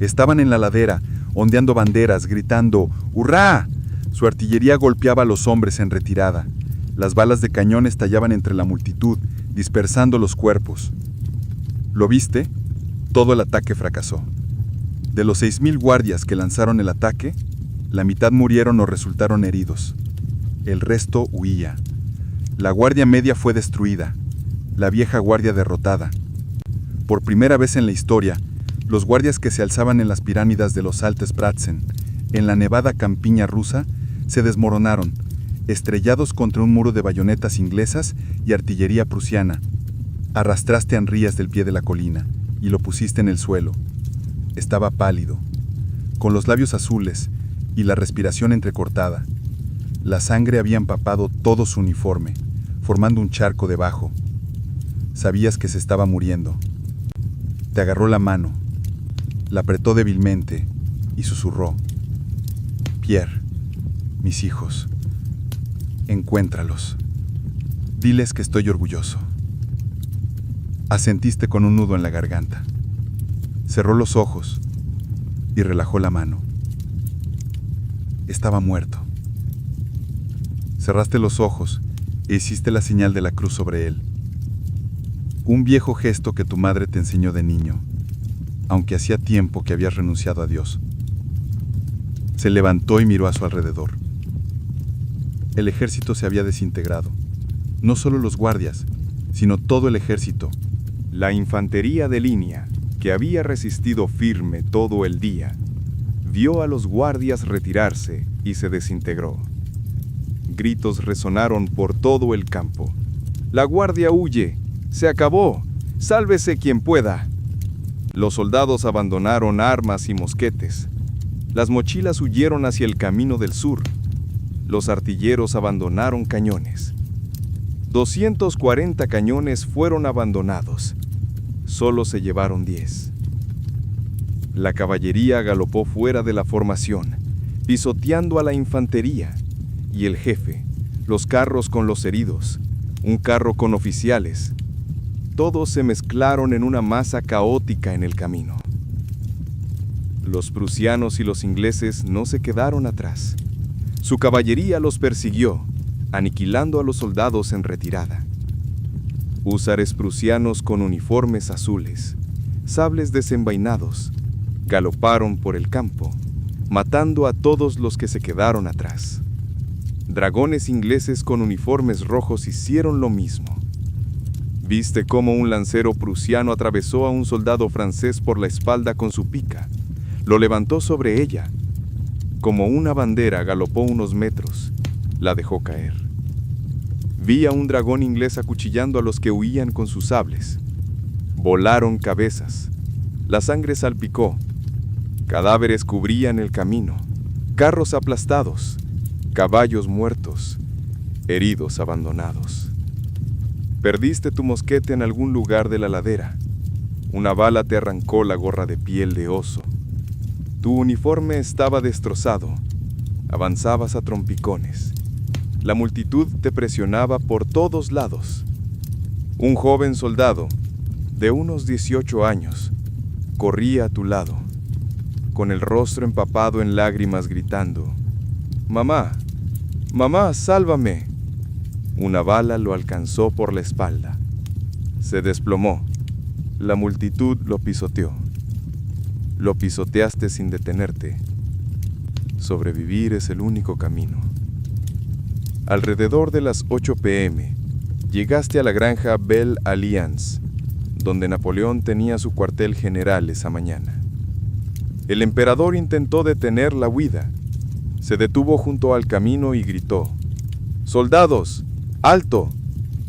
Estaban en la ladera, ondeando banderas, gritando ¡hurra! Su artillería golpeaba a los hombres en retirada. Las balas de cañón estallaban entre la multitud, dispersando los cuerpos. ¿Lo viste? Todo el ataque fracasó. De los 6,000 guardias que lanzaron el ataque, la mitad murieron o resultaron heridos. El resto huía. La guardia media fue destruida, la vieja guardia derrotada. Por primera vez en la historia, los guardias que se alzaban en las pirámides de los Altes Pratzen, en la nevada campiña rusa, se desmoronaron, estrellados contra un muro de bayonetas inglesas y artillería prusiana. Arrastraste a Henrías del pie de la colina y lo pusiste en el suelo. Estaba pálido, con los labios azules y la respiración entrecortada. La sangre había empapado todo su uniforme, formando un charco debajo. Sabías que se estaba muriendo. Te agarró la mano, la apretó débilmente y susurró: Pierre, mis hijos, encuéntralos. Diles que estoy orgulloso. Asentiste con un nudo en la garganta. Cerró los ojos y relajó la mano. Estaba muerto. Cerraste los ojos e hiciste la señal de la cruz sobre él. Un viejo gesto que tu madre te enseñó de niño, aunque hacía tiempo que habías renunciado a Dios. Se levantó y miró a su alrededor. El ejército se había desintegrado. No solo los guardias, sino todo el ejército. La infantería de línea, que había resistido firme todo el día, vio a los guardias retirarse y se desintegró. Gritos resonaron por todo el campo. ¡La guardia huye! ¡Se acabó! ¡Sálvese quien pueda! Los soldados abandonaron armas y mosquetes. Las mochilas huyeron hacia el camino del sur. Los artilleros abandonaron cañones. 240 cañones fueron abandonados. Solo se llevaron 10. La caballería galopó fuera de la formación, pisoteando a la infantería, y el jefe, los carros con los heridos, un carro con oficiales, todos se mezclaron en una masa caótica en el camino. Los prusianos y los ingleses no se quedaron atrás. Su caballería los persiguió, aniquilando a los soldados en retirada. Húsares prusianos con uniformes azules, sables desenvainados, galoparon por el campo, matando a todos los que se quedaron atrás. Dragones ingleses con uniformes rojos hicieron lo mismo. Viste cómo un lancero prusiano atravesó a un soldado francés por la espalda con su pica, lo levantó sobre ella. Como una bandera galopó unos metros, la dejó caer. Vi a un dragón inglés acuchillando a los que huían con sus sables. Volaron cabezas, la sangre salpicó, cadáveres cubrían el camino, carros aplastados, caballos muertos, heridos abandonados. Perdiste tu mosquete en algún lugar de la ladera. Una bala te arrancó la gorra de piel de oso. Tu uniforme estaba destrozado. Avanzabas a trompicones. La multitud te presionaba por todos lados. Un joven soldado, de unos 18 años, corría a tu lado, con el rostro empapado en lágrimas, gritando: «Mamá, mamá, sálvame». Una bala lo alcanzó por la espalda. Se desplomó. La multitud lo pisoteó. Lo pisoteaste sin detenerte. Sobrevivir es el único camino. Alrededor de las 8 p.m., llegaste a la granja Belle Alliance, donde Napoleón tenía su cuartel general esa mañana. El emperador intentó detener la huida. Se detuvo junto al camino y gritó: «¡Soldados! ¡Alto!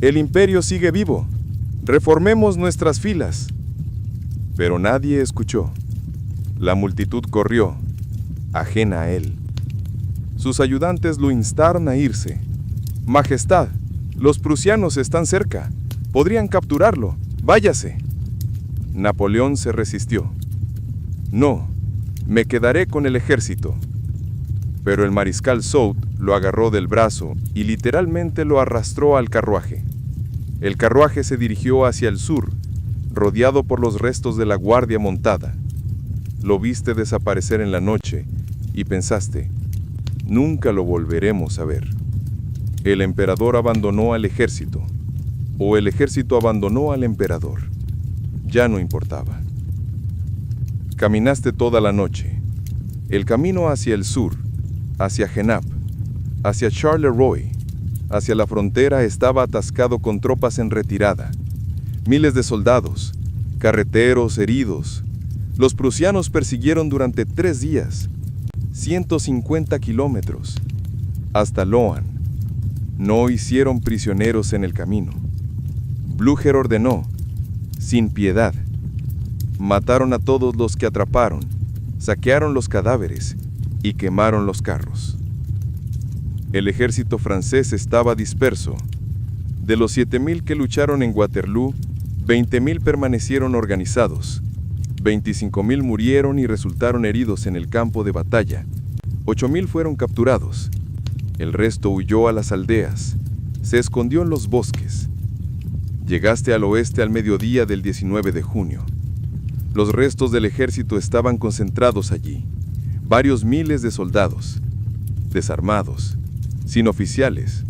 El imperio sigue vivo. Reformemos nuestras filas». Pero nadie escuchó. La multitud corrió, ajena a él. Sus ayudantes lo instaron a irse. «Majestad, los prusianos están cerca. Podrían capturarlo. Váyase». Napoleón se resistió. No, me quedaré con el ejército. Pero el mariscal Soult lo agarró del brazo y literalmente lo arrastró al carruaje. El carruaje se dirigió hacia el sur, rodeado por los restos de la guardia montada. Lo viste desaparecer en la noche y pensaste, nunca lo volveremos a ver. El emperador abandonó al ejército, o el ejército abandonó al emperador. Ya no importaba. Caminaste toda la noche. El camino hacia el sur, hacia Genappe, hacia Charleroi, hacia la frontera estaba atascado con tropas en retirada. Miles de soldados, carreteros heridos. Los prusianos persiguieron durante 3 días, 150 kilómetros, hasta Lohan. No hicieron prisioneros en el camino. Blücher ordenó, sin piedad. Mataron a todos los que atraparon, saquearon los cadáveres y quemaron los carros. El ejército francés estaba disperso. De los 7.000 que lucharon en Waterloo, 20.000 permanecieron organizados. 25.000 murieron y resultaron heridos en el campo de batalla. 8.000 fueron capturados. El resto huyó a las aldeas. Se escondió en los bosques. Llegaste al oeste al mediodía del 19 de junio. Los restos del ejército estaban concentrados allí. Varios miles de soldados, desarmados, sin oficiales,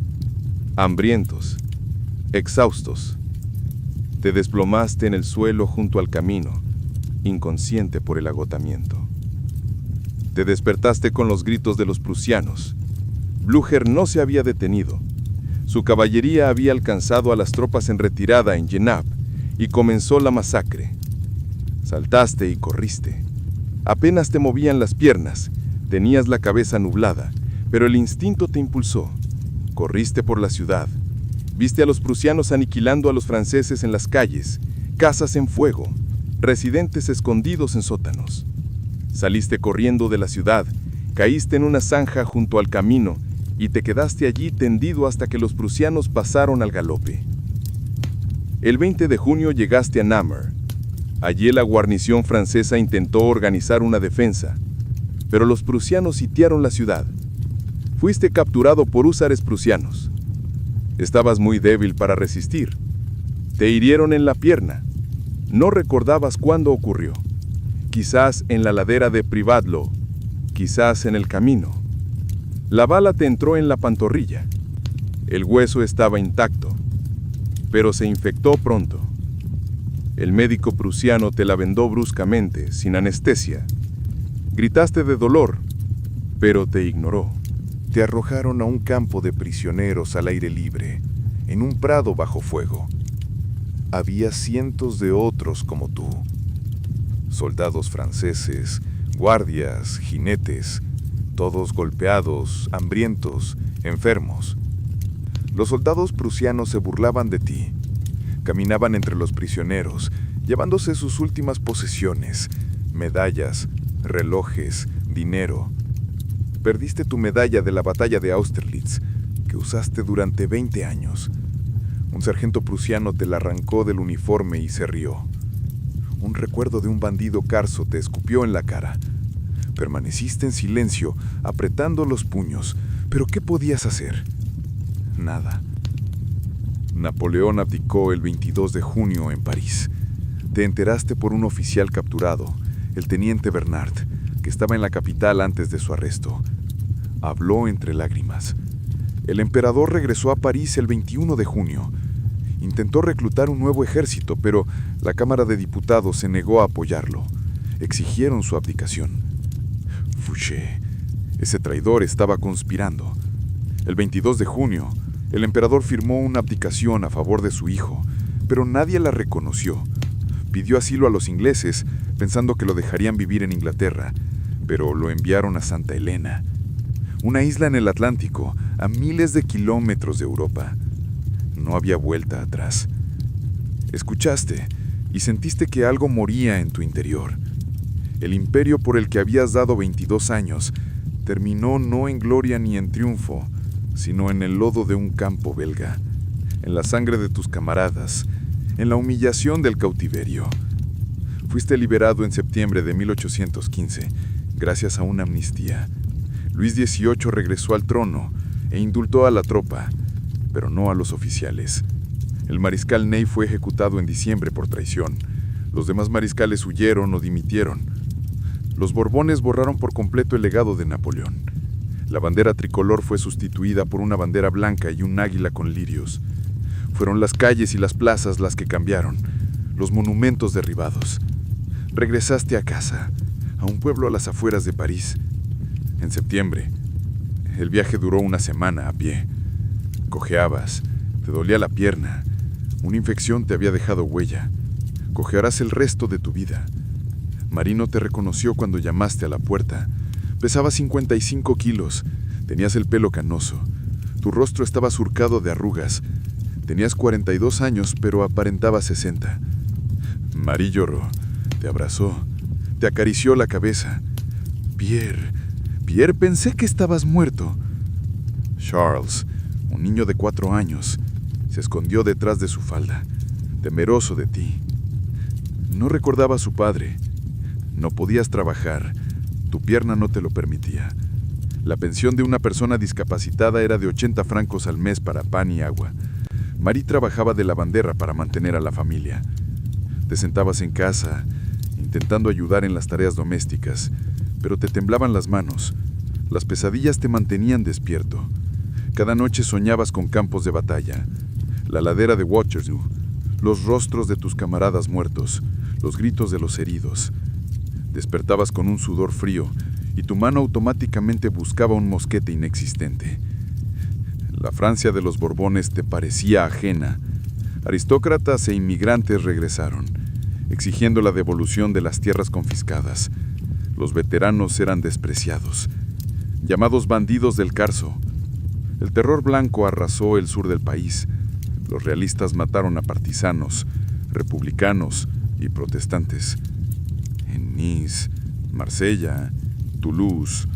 hambrientos, exhaustos. Te desplomaste en el suelo junto al camino, inconsciente por el agotamiento. Te despertaste con los gritos de los prusianos. Blücher no se había detenido. Su caballería había alcanzado a las tropas en retirada en Genappe y comenzó la masacre. Saltaste y corriste. Apenas te movían las piernas, tenías la cabeza nublada, pero el instinto te impulsó. Corriste por la ciudad. Viste a los prusianos aniquilando a los franceses en las calles, casas en fuego, residentes escondidos en sótanos. Saliste corriendo de la ciudad, caíste en una zanja junto al camino y te quedaste allí tendido hasta que los prusianos pasaron al galope. El 20 de junio llegaste a Namur. Allí la guarnición francesa intentó organizar una defensa, pero los prusianos sitiaron la ciudad. Fuiste capturado por húsares prusianos. Estabas muy débil para resistir. Te hirieron en la pierna. No recordabas cuándo ocurrió. Quizás en la ladera de Privadlo, quizás en el camino. La bala te entró en la pantorrilla. El hueso estaba intacto, pero se infectó pronto. El médico prusiano te la vendó bruscamente, sin anestesia. Gritaste de dolor, pero te ignoró. Te arrojaron a un campo de prisioneros al aire libre, en un prado bajo fuego. Había cientos de otros como tú. Soldados franceses, guardias, jinetes, todos golpeados, hambrientos, enfermos. Los soldados prusianos se burlaban de ti. Caminaban entre los prisioneros, llevándose sus últimas posesiones, medallas, relojes, dinero. Perdiste tu medalla de la batalla de Austerlitz, que usaste durante 20 años. Un sargento prusiano te la arrancó del uniforme y se rió. Un recuerdo de un bandido carso te escupió en la cara. Permaneciste en silencio, apretando los puños, pero ¿qué podías hacer? Nada. Napoleón abdicó el 22 de junio en París. Te enteraste por un oficial capturado, el teniente Bernard, que estaba en la capital antes de su arresto. Habló entre lágrimas. El emperador regresó a París el 21 de junio. Intentó reclutar un nuevo ejército, pero la Cámara de Diputados se negó a apoyarlo. Exigieron su abdicación. Fouché, ese traidor, estaba conspirando. El 22 de junio, el emperador firmó una abdicación a favor de su hijo, pero nadie la reconoció. Pidió asilo a los ingleses, pensando que lo dejarían vivir en Inglaterra, pero lo enviaron a Santa Elena, una isla en el Atlántico, a miles de kilómetros de Europa. No había vuelta atrás. Escuchaste y sentiste que algo moría en tu interior. El imperio por el que habías dado 22 años terminó no en gloria ni en triunfo, sino en el lodo de un campo belga, en la sangre de tus camaradas, en la humillación del cautiverio. Fuiste liberado en septiembre de 1815, gracias a una amnistía. Luis XVIII regresó al trono e indultó a la tropa, pero no a los oficiales. El mariscal Ney fue ejecutado en diciembre por traición. Los demás mariscales huyeron o dimitieron. Los Borbones borraron por completo el legado de Napoleón. La bandera tricolor fue sustituida por una bandera blanca y un águila con lirios. Fueron las calles y las plazas las que cambiaron, los monumentos derribados. Regresaste a casa, a un pueblo a las afueras de París. En septiembre, el viaje duró una semana a pie. Cojeabas, te dolía la pierna, una infección te había dejado huella. Cojearás el resto de tu vida. Marino te reconoció cuando llamaste a la puerta. Pesabas 55 kilos, tenías el pelo canoso, tu rostro estaba surcado de arrugas. Tenías 42 años, pero aparentabas 60. Marie lloró, te abrazó, te acarició la cabeza. Pierre, pensé que estabas muerto. Charles, un niño de 4 años, se escondió detrás de su falda, temeroso de ti. No recordaba a su padre. No podías trabajar. Tu pierna no te lo permitía. La pensión de una persona discapacitada era de 80 francos al mes para pan y agua. Marie trabajaba de lavandera para mantener a la familia. Te sentabas en casa, intentando ayudar en las tareas domésticas, pero te temblaban las manos. Las pesadillas te mantenían despierto. Cada noche soñabas con campos de batalla, la ladera de Waterloo, los rostros de tus camaradas muertos, los gritos de los heridos. Despertabas con un sudor frío y tu mano automáticamente buscaba un mosquete inexistente. La Francia de los Borbones te parecía ajena. Aristócratas e inmigrantes regresaron, exigiendo la devolución de las tierras confiscadas. Los veteranos eran despreciados, llamados bandidos del Carso. El terror blanco arrasó el sur del país. Los realistas mataron a partisanos, republicanos y protestantes. En Nice, Marsella, Toulouse,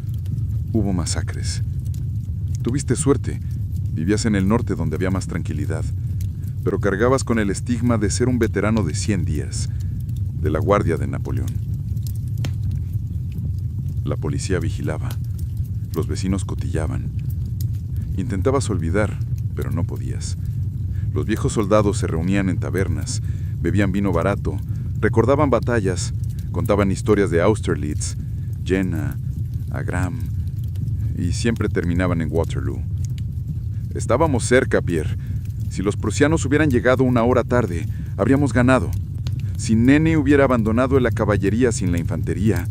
hubo masacres. Tuviste suerte. Vivías en el norte donde había más tranquilidad, pero cargabas con el estigma de ser un veterano de 100 días, de la guardia de Napoleón. La policía vigilaba. Los vecinos cotillaban. Intentabas olvidar, pero no podías. Los viejos soldados se reunían en tabernas, bebían vino barato, recordaban batallas, contaban historias de Austerlitz, Jena, Agram, y siempre terminaban en Waterloo. Estábamos cerca, Pierre. Si los prusianos hubieran llegado una hora tarde, habríamos ganado. Si Nene hubiera abandonado la caballería sin la infantería,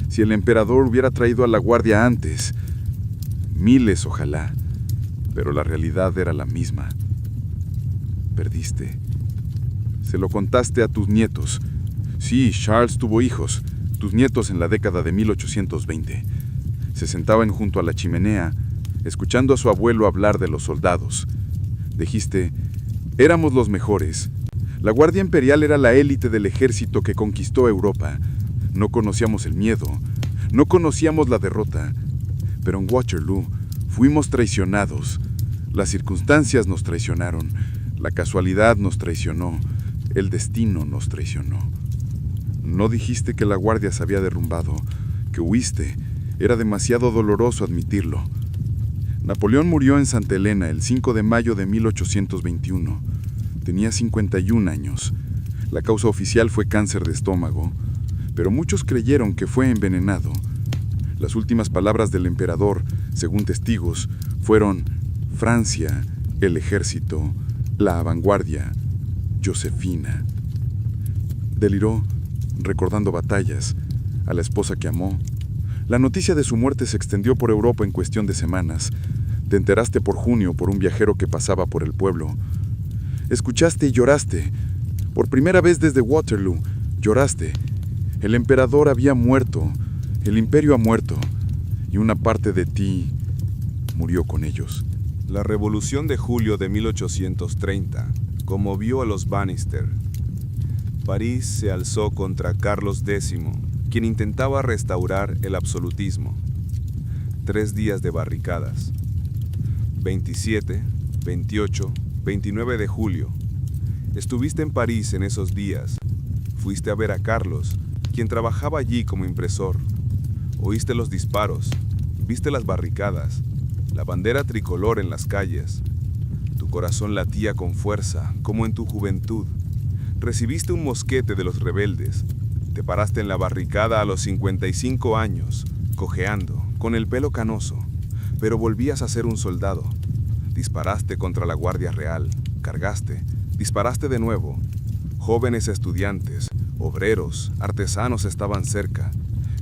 si el emperador hubiera traído a la guardia antes, miles ojalá, pero la realidad era la misma. Perdiste. Se lo contaste a tus nietos. Sí, Charles tuvo hijos, tus nietos en la década de 1820. Se sentaban junto a la chimenea, escuchando a su abuelo hablar de los soldados. Dijiste, éramos los mejores. La Guardia Imperial era la élite del ejército que conquistó Europa. No conocíamos el miedo, no conocíamos la derrota. Pero en Waterloo fuimos traicionados. Las circunstancias nos traicionaron, la casualidad nos traicionó, el destino nos traicionó. No dijiste que la guardia se había derrumbado, que huiste. Era demasiado doloroso admitirlo. Napoleón murió en Santa Elena el 5 de mayo de 1821. Tenía 51 años. La causa oficial fue cáncer de estómago, pero muchos creyeron que fue envenenado. Las últimas palabras del emperador, según testigos, fueron Francia, el ejército, la vanguardia, Josefina. Deliró, recordando batallas, a la esposa que amó. La noticia de su muerte se extendió por Europa en cuestión de semanas. Te enteraste por junio por un viajero que pasaba por el pueblo. Escuchaste y lloraste. Por primera vez desde Waterloo, lloraste. El emperador había muerto, el imperio ha muerto, y una parte de ti murió con ellos. La Revolución de Julio de 1830 conmovió a los Bannister. París se alzó contra Carlos X, quien intentaba restaurar el absolutismo. 3 días de barricadas. 27, 28, 29 de julio. Estuviste en París en esos días. Fuiste a ver a Carlos, quien trabajaba allí como impresor. Oíste los disparos, viste las barricadas, la bandera tricolor en las calles. Tu corazón latía con fuerza, como en tu juventud. Recibiste un mosquete de los rebeldes. Te paraste en la barricada a los 55 años, cojeando, con el pelo canoso, pero volvías a ser un soldado. Disparaste contra la Guardia Real, cargaste, disparaste de nuevo. Jóvenes estudiantes, obreros, artesanos estaban cerca.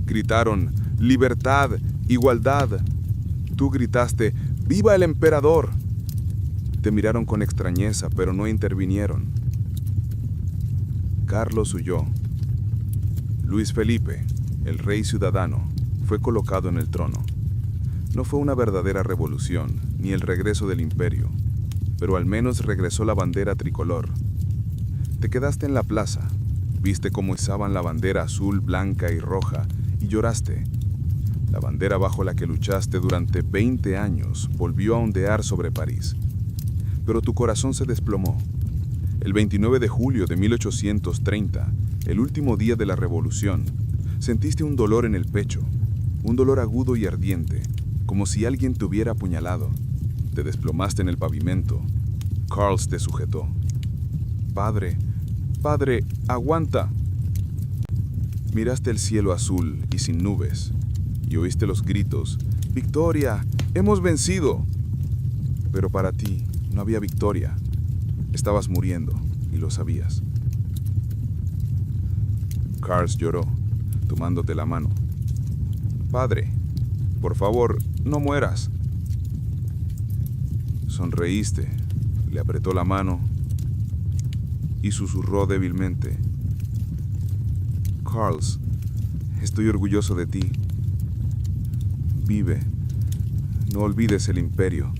Gritaron, ¡libertad! ¡Igualdad! Tú gritaste, ¡viva el emperador! Te miraron con extrañeza, pero no intervinieron. Carlos huyó. Luis Felipe, el rey ciudadano, fue colocado en el trono. No fue una verdadera revolución, ni el regreso del imperio, pero al menos regresó la bandera tricolor. Te quedaste en la plaza, viste cómo izaban la bandera azul, blanca y roja, y lloraste. La bandera bajo la que luchaste durante 20 años volvió a ondear sobre París. Pero tu corazón se desplomó. El 29 de julio de 1830, el último día de la revolución, sentiste un dolor en el pecho, un dolor agudo y ardiente, como si alguien te hubiera apuñalado. Te desplomaste en el pavimento. Carls te sujetó. Padre, padre, aguanta. Miraste el cielo azul y sin nubes, y oíste los gritos, ¡Victoria! ¡Hemos vencido! Pero para ti no había victoria. Estabas muriendo, y lo sabías. Carls lloró, tomándote la mano. Padre, por favor, no mueras. Sonreíste, le apretó la mano y susurró débilmente. Carls, estoy orgulloso de ti. Vive, no olvides el imperio.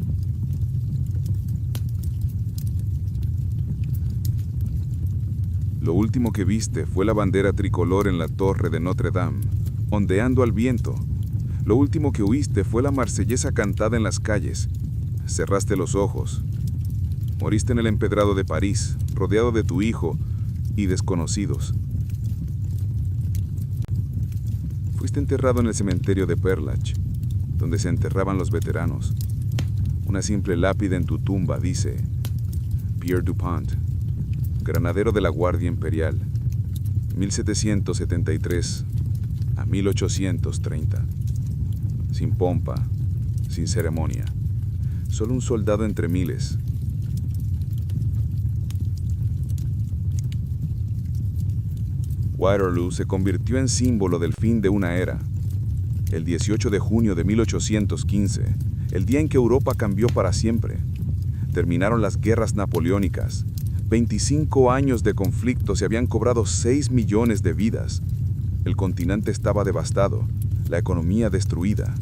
Lo último que viste fue la bandera tricolor en la torre de Notre Dame, ondeando al viento. Lo último que oíste fue la marsellesa cantada en las calles. Cerraste los ojos. Moriste en el empedrado de París, rodeado de tu hijo y desconocidos. Fuiste enterrado en el cementerio de Père Lachaise, donde se enterraban los veteranos. Una simple lápida en tu tumba dice: Pierre Dupont, granadero de la Guardia Imperial, 1773 a 1830. Sin pompa, sin ceremonia, solo un soldado entre miles. Waterloo se convirtió en símbolo del fin de una era. El 18 de junio de 1815, el día en que Europa cambió para siempre, terminaron las guerras napoleónicas. 25 años de conflicto se habían cobrado 6 millones de vidas. El continente estaba devastado, la economía destruida.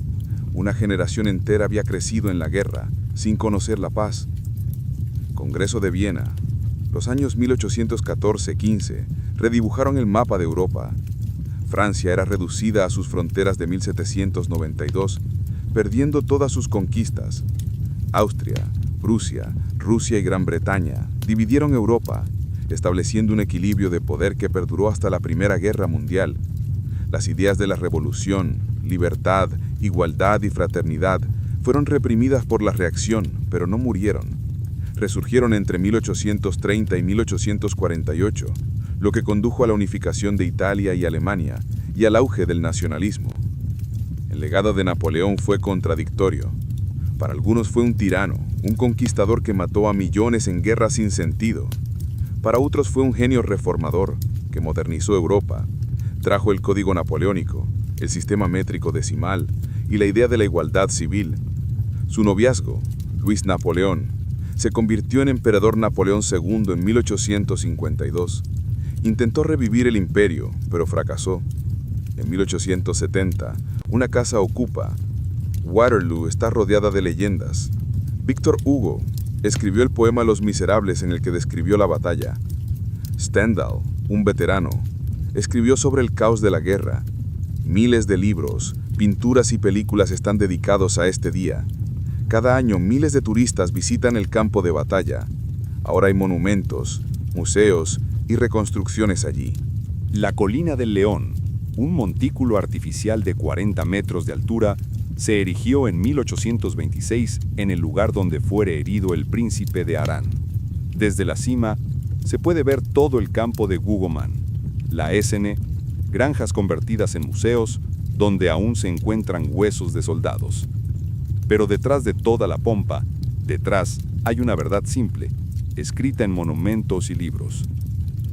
Una generación entera había crecido en la guerra, sin conocer la paz. Congreso de Viena. Los años 1814-15 redibujaron el mapa de Europa. Francia era reducida a sus fronteras de 1792, perdiendo todas sus conquistas. Austria, Prusia, Rusia y Gran Bretaña dividieron Europa, estableciendo un equilibrio de poder que perduró hasta la Primera Guerra Mundial. Las ideas de la revolución, libertad, igualdad y fraternidad fueron reprimidas por la reacción, pero no murieron. Resurgieron entre 1830 y 1848, lo que condujo a la unificación de Italia y Alemania y al auge del nacionalismo. El legado de Napoleón fue contradictorio. Para algunos fue un tirano, un conquistador que mató a millones en guerras sin sentido. Para otros fue un genio reformador que modernizó Europa, trajo el código napoleónico, el sistema métrico decimal y la idea de la igualdad civil. Su noviazgo, Luis Napoleón, se convirtió en emperador Napoleón II en 1852. Intentó revivir el imperio, pero fracasó. En 1870, una casa ocupa. Waterloo está rodeada de leyendas. Víctor Hugo escribió el poema Los Miserables en el que describió la batalla. Stendhal, un veterano, escribió sobre el caos de la guerra. Miles de libros, pinturas y películas están dedicados a este día. Cada año miles de turistas visitan el campo de batalla. Ahora hay monumentos, museos y reconstrucciones allí. La Colina del León, un montículo artificial de 40 metros de altura, se erigió en 1826 en el lugar donde fuere herido el príncipe de Arán. Desde la cima, se puede ver todo el campo de Gugoman, la Essene, granjas convertidas en museos, donde aún se encuentran huesos de soldados. Pero detrás de toda la pompa, detrás hay una verdad simple, escrita en monumentos y libros.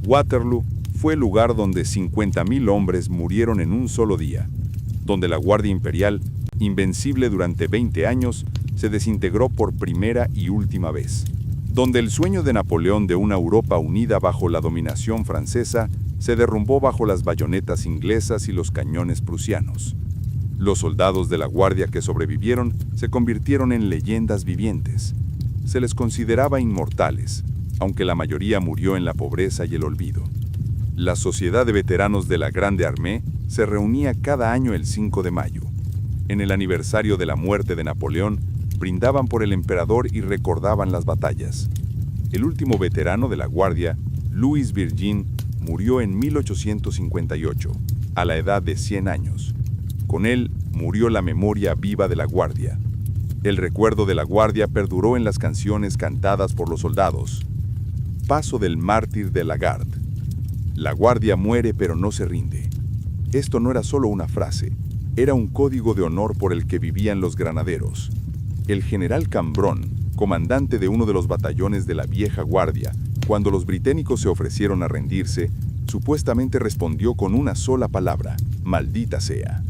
Waterloo fue el lugar donde 50.000 hombres murieron en un solo día, donde la Guardia Imperial, invencible durante 20 años, se desintegró por primera y última vez, donde el sueño de Napoleón de una Europa unida bajo la dominación francesa se derrumbó bajo las bayonetas inglesas y los cañones prusianos. Los soldados de la Guardia que sobrevivieron se convirtieron en leyendas vivientes. Se les consideraba inmortales, aunque la mayoría murió en la pobreza y el olvido. La Sociedad de Veteranos de la Grande Armée se reunía cada año el 5 de mayo. En el aniversario de la muerte de Napoleón, brindaban por el emperador y recordaban las batallas. El último veterano de la Guardia, Louis Virgin, murió en 1858, a la edad de 100 años. Con él murió la memoria viva de la Guardia. El recuerdo de la Guardia perduró en las canciones cantadas por los soldados. Paso del mártir de Lagarde. La Guardia muere pero no se rinde. Esto no era solo una frase, era un código de honor por el que vivían los granaderos. El general Cambronne, comandante de uno de los batallones de la vieja Guardia, cuando los británicos se ofrecieron a rendirse, supuestamente respondió con una sola palabra: maldita sea.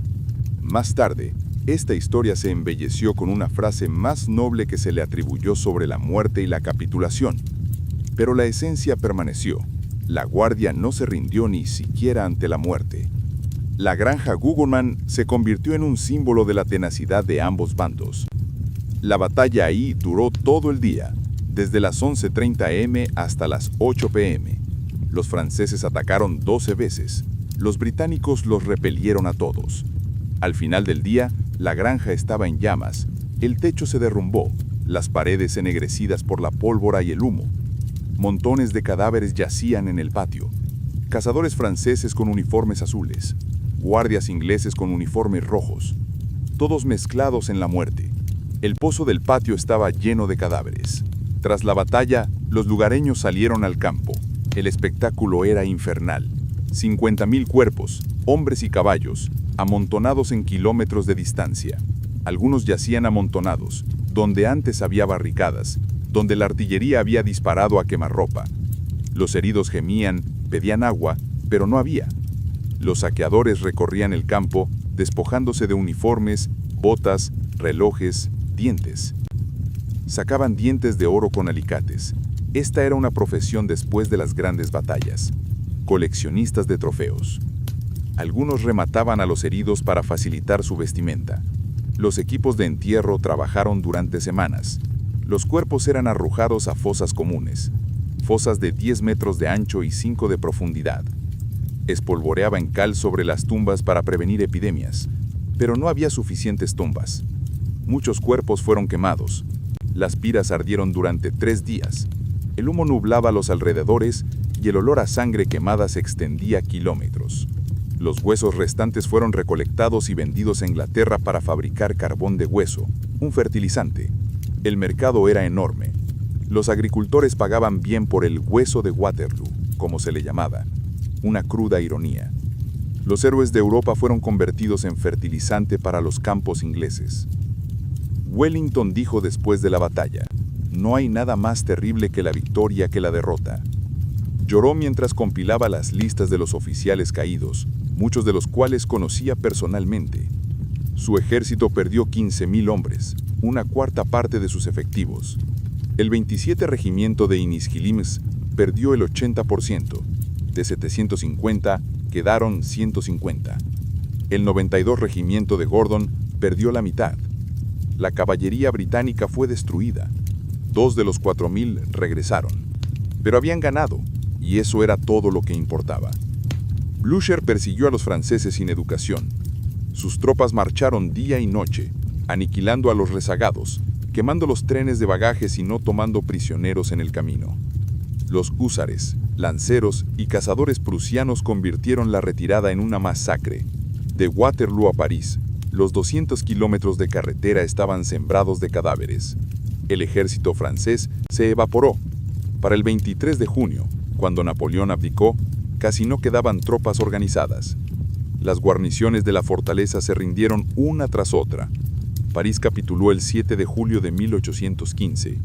Más tarde, esta historia se embelleció con una frase más noble que se le atribuyó sobre la muerte y la capitulación. Pero la esencia permaneció. La Guardia no se rindió ni siquiera ante la muerte. La granja Gugoman se convirtió en un símbolo de la tenacidad de ambos bandos. La batalla ahí duró todo el día, desde las 11:30 am hasta las 8 p.m. Los franceses atacaron 12 veces. Los británicos los repelieron a todos. Al final del día, la granja estaba en llamas. El techo se derrumbó, las paredes ennegrecidas por la pólvora y el humo. Montones de cadáveres yacían en el patio. Cazadores franceses con uniformes azules, guardias ingleses con uniformes rojos, todos mezclados en la muerte. El pozo del patio estaba lleno de cadáveres. Tras la batalla, los lugareños salieron al campo. El espectáculo era infernal. 50.000 cuerpos, hombres y caballos, amontonados en kilómetros de distancia. Algunos yacían amontonados, donde antes había barricadas, donde la artillería había disparado a quemarropa. Los heridos gemían, pedían agua, pero no había. Los saqueadores recorrían el campo, despojándose de uniformes, botas, relojes, dientes. Sacaban dientes de oro con alicates. Esta era una profesión después de las grandes batallas. Coleccionistas de trofeos. Algunos remataban a los heridos para facilitar su vestimenta. Los equipos de entierro trabajaron durante semanas. Los cuerpos eran arrojados a fosas comunes, fosas de 10 metros de ancho y 5 de profundidad. Espolvoreaban cal sobre las tumbas para prevenir epidemias, pero no había suficientes tumbas. Muchos cuerpos fueron quemados. Las piras ardieron durante 3 días. El humo nublaba los alrededores y el olor a sangre quemada se extendía kilómetros. Los huesos restantes fueron recolectados y vendidos a Inglaterra para fabricar carbón de hueso, un fertilizante. El mercado era enorme. Los agricultores pagaban bien por el hueso de Waterloo, como se le llamaba, una cruda ironía. Los héroes de Europa fueron convertidos en fertilizante para los campos ingleses. Wellington dijo después de la batalla: "No hay nada más terrible que la victoria que la derrota". Lloró mientras compilaba las listas de los oficiales caídos, muchos de los cuales conocía personalmente. Su ejército perdió 15.000 hombres, una cuarta parte de sus efectivos. El 27 Regimiento de Inniskillings perdió el 80%. De 750, quedaron 150. El 92 Regimiento de Gordon perdió la mitad. La caballería británica fue destruida. 2 de los 4.000 regresaron. Pero habían ganado, y eso era todo lo que importaba. Blücher persiguió a los franceses sin educación. Sus tropas marcharon día y noche, aniquilando a los rezagados, quemando los trenes de bagajes y no tomando prisioneros en el camino. Los húsares, lanceros y cazadores prusianos convirtieron la retirada en una masacre. De Waterloo a París, los 200 kilómetros de carretera estaban sembrados de cadáveres. El ejército francés se evaporó. Para el 23 de junio, cuando Napoleón abdicó, casi no quedaban tropas organizadas. Las guarniciones de la fortaleza se rindieron una tras otra. París capituló el 7 de julio de 1815.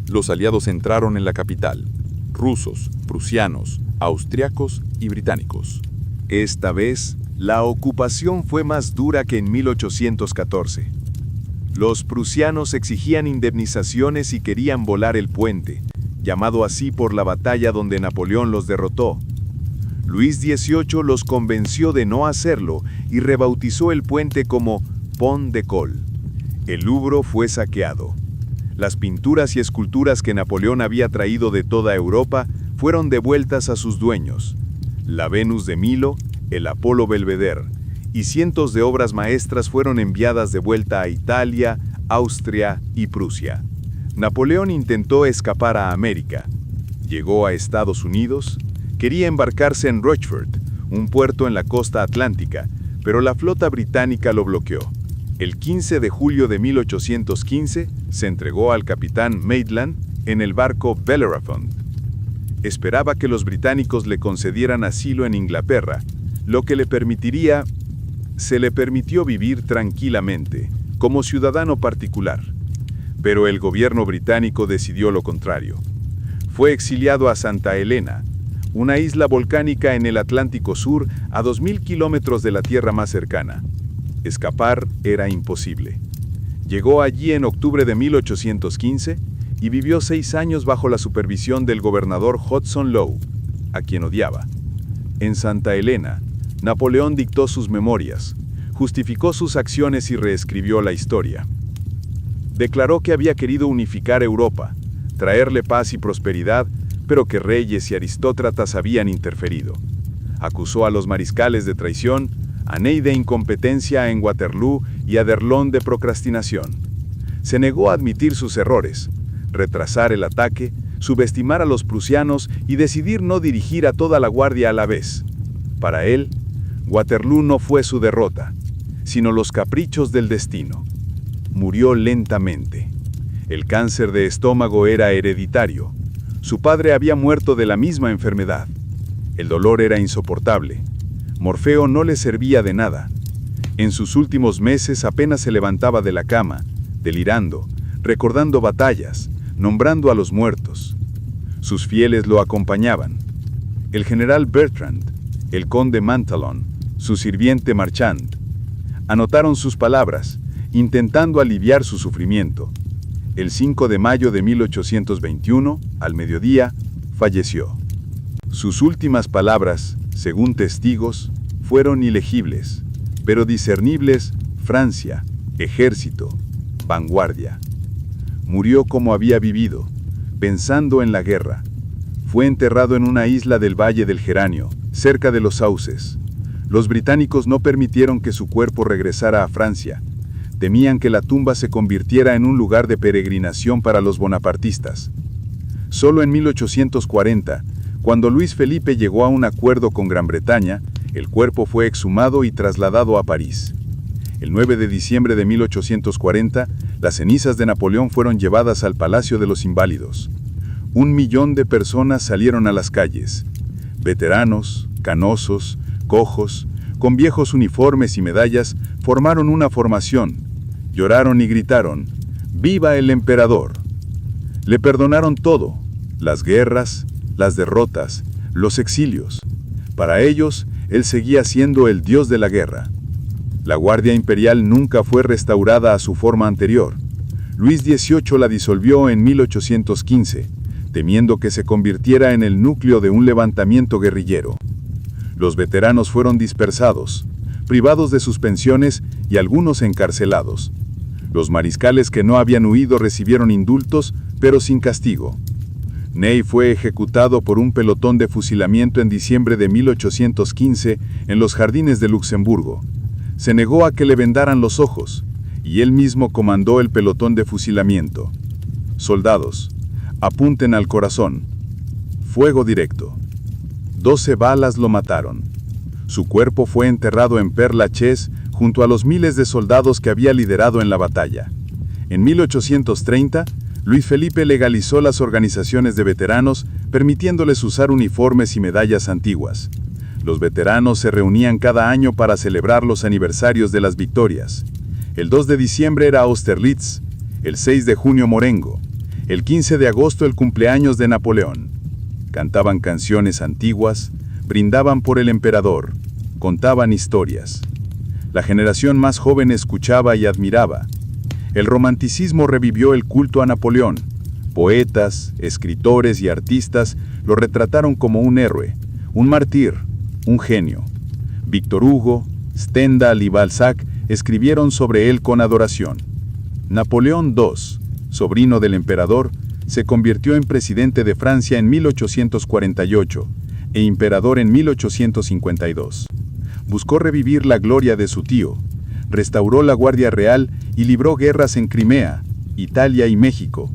Los aliados entraron en la capital: rusos, prusianos, austriacos y británicos. Esta vez, la ocupación fue más dura que en 1814. Los prusianos exigían indemnizaciones y querían volar el puente, llamado así por la batalla donde Napoleón los derrotó. Luis XVIII los convenció de no hacerlo y rebautizó el puente como Pont de Col. El Louvre fue saqueado. Las pinturas y esculturas que Napoleón había traído de toda Europa fueron devueltas a sus dueños. La Venus de Milo, el Apolo Belvedere y cientos de obras maestras fueron enviadas de vuelta a Italia, Austria y Prusia. Napoleón intentó escapar a América. Llegó a Estados Unidos, quería embarcarse en Rochefort, un puerto en la costa atlántica, pero la flota británica lo bloqueó. El 15 de julio de 1815 se entregó al capitán Maitland en el barco Bellerophon. Esperaba que los británicos le concedieran asilo en Inglaterra, lo que se le permitió vivir tranquilamente, como ciudadano particular. Pero el gobierno británico decidió lo contrario. Fue exiliado a Santa Elena, una isla volcánica en el Atlántico Sur a 2.000 kilómetros de la tierra más cercana. Escapar era imposible. Llegó allí en octubre de 1815 y vivió 6 años bajo la supervisión del gobernador Hudson Lowe, a quien odiaba. En Santa Elena, Napoleón dictó sus memorias, justificó sus acciones y reescribió la historia. Declaró que había querido unificar Europa, traerle paz y prosperidad, pero que reyes y aristócratas habían interferido. Acusó a los mariscales de traición, a Ney de incompetencia en Waterloo y a d'Erlon de procrastinación. Se negó a admitir sus errores, retrasar el ataque, subestimar a los prusianos y decidir no dirigir a toda la guardia a la vez. Para él, Waterloo no fue su derrota, sino los caprichos del destino. Murió lentamente. El cáncer de estómago era hereditario. Su padre había muerto de la misma enfermedad. El dolor era insoportable. Morfeo no le servía de nada. En sus últimos meses apenas se levantaba de la cama, delirando, recordando batallas, nombrando a los muertos. Sus fieles lo acompañaban. El general Bertrand, el conde Mantalon, su sirviente Marchand, anotaron sus palabras, intentando aliviar su sufrimiento. El 5 de mayo de 1821, al mediodía, falleció. Sus últimas palabras, según testigos, fueron ilegibles, pero discernibles: Francia, ejército, vanguardia. Murió como había vivido, pensando en la guerra. Fue enterrado en una isla del Valle del Geranio, cerca de los sauces. Los británicos no permitieron que su cuerpo regresara a Francia. Temían que la tumba se convirtiera en un lugar de peregrinación para los bonapartistas. Solo en 1840, cuando Luis Felipe llegó a un acuerdo con Gran Bretaña, el cuerpo fue exhumado y trasladado a París. El 9 de diciembre de 1840, las cenizas de Napoleón fueron llevadas al Palacio de los Inválidos. 1 millón de personas salieron a las calles. Veteranos, canosos, cojos, con viejos uniformes y medallas, formaron una formación. Lloraron y gritaron: ¡Viva el emperador! Le perdonaron todo: las guerras, las derrotas, los exilios. Para ellos, él seguía siendo el dios de la guerra. La Guardia Imperial nunca fue restaurada a su forma anterior. Luis XVIII la disolvió en 1815, temiendo que se convirtiera en el núcleo de un levantamiento guerrillero. Los veteranos fueron dispersados, privados de sus pensiones y algunos encarcelados. Los mariscales que no habían huido recibieron indultos, pero sin castigo. Ney fue ejecutado por un pelotón de fusilamiento en diciembre de 1815 en los jardines de Luxemburgo. Se negó a que le vendaran los ojos, y él mismo comandó el pelotón de fusilamiento. Soldados, apunten al corazón. Fuego directo. 12 balas lo mataron. Su cuerpo fue enterrado en Père Lachaise junto a los miles de soldados que había liderado en la batalla. En 1830, Luis Felipe legalizó las organizaciones de veteranos, permitiéndoles usar uniformes y medallas antiguas. Los veteranos se reunían cada año para celebrar los aniversarios de las victorias. El 2 de diciembre era Austerlitz, el 6 de junio Marengo, el 15 de agosto el cumpleaños de Napoleón. Cantaban canciones antiguas, brindaban por el emperador, contaban historias. La generación más joven escuchaba y admiraba. El romanticismo revivió el culto a Napoleón. Poetas, escritores y artistas lo retrataron como un héroe, un mártir, un genio. Victor Hugo, Stendhal y Balzac escribieron sobre él con adoración. Napoleón II, sobrino del emperador, se convirtió en presidente de Francia en 1848 e emperador en 1852. Buscó revivir la gloria de su tío, restauró la Guardia Real y libró guerras en Crimea, Italia y México,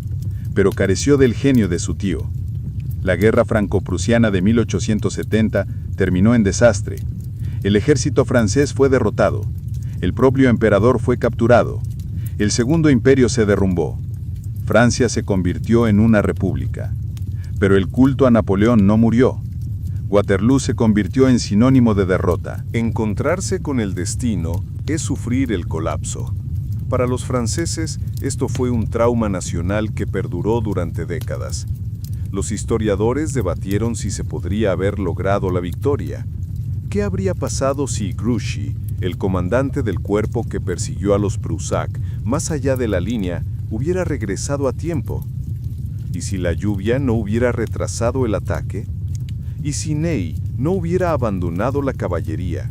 pero careció del genio de su tío. La guerra franco-prusiana de 1870 terminó en desastre. El ejército francés fue derrotado. El propio emperador fue capturado. El Segundo Imperio se derrumbó. Francia se convirtió en una república. Pero el culto a Napoleón no murió. Waterloo se convirtió en sinónimo de derrota. Encontrarse con el destino es sufrir el colapso. Para los franceses, esto fue un trauma nacional que perduró durante décadas. Los historiadores debatieron si se podría haber logrado la victoria. ¿Qué habría pasado si Grouchy, el comandante del cuerpo que persiguió a los Prusak más allá de la línea, hubiera regresado a tiempo? ¿Y si la lluvia no hubiera retrasado el ataque? ¿Y si Ney no hubiera abandonado la caballería?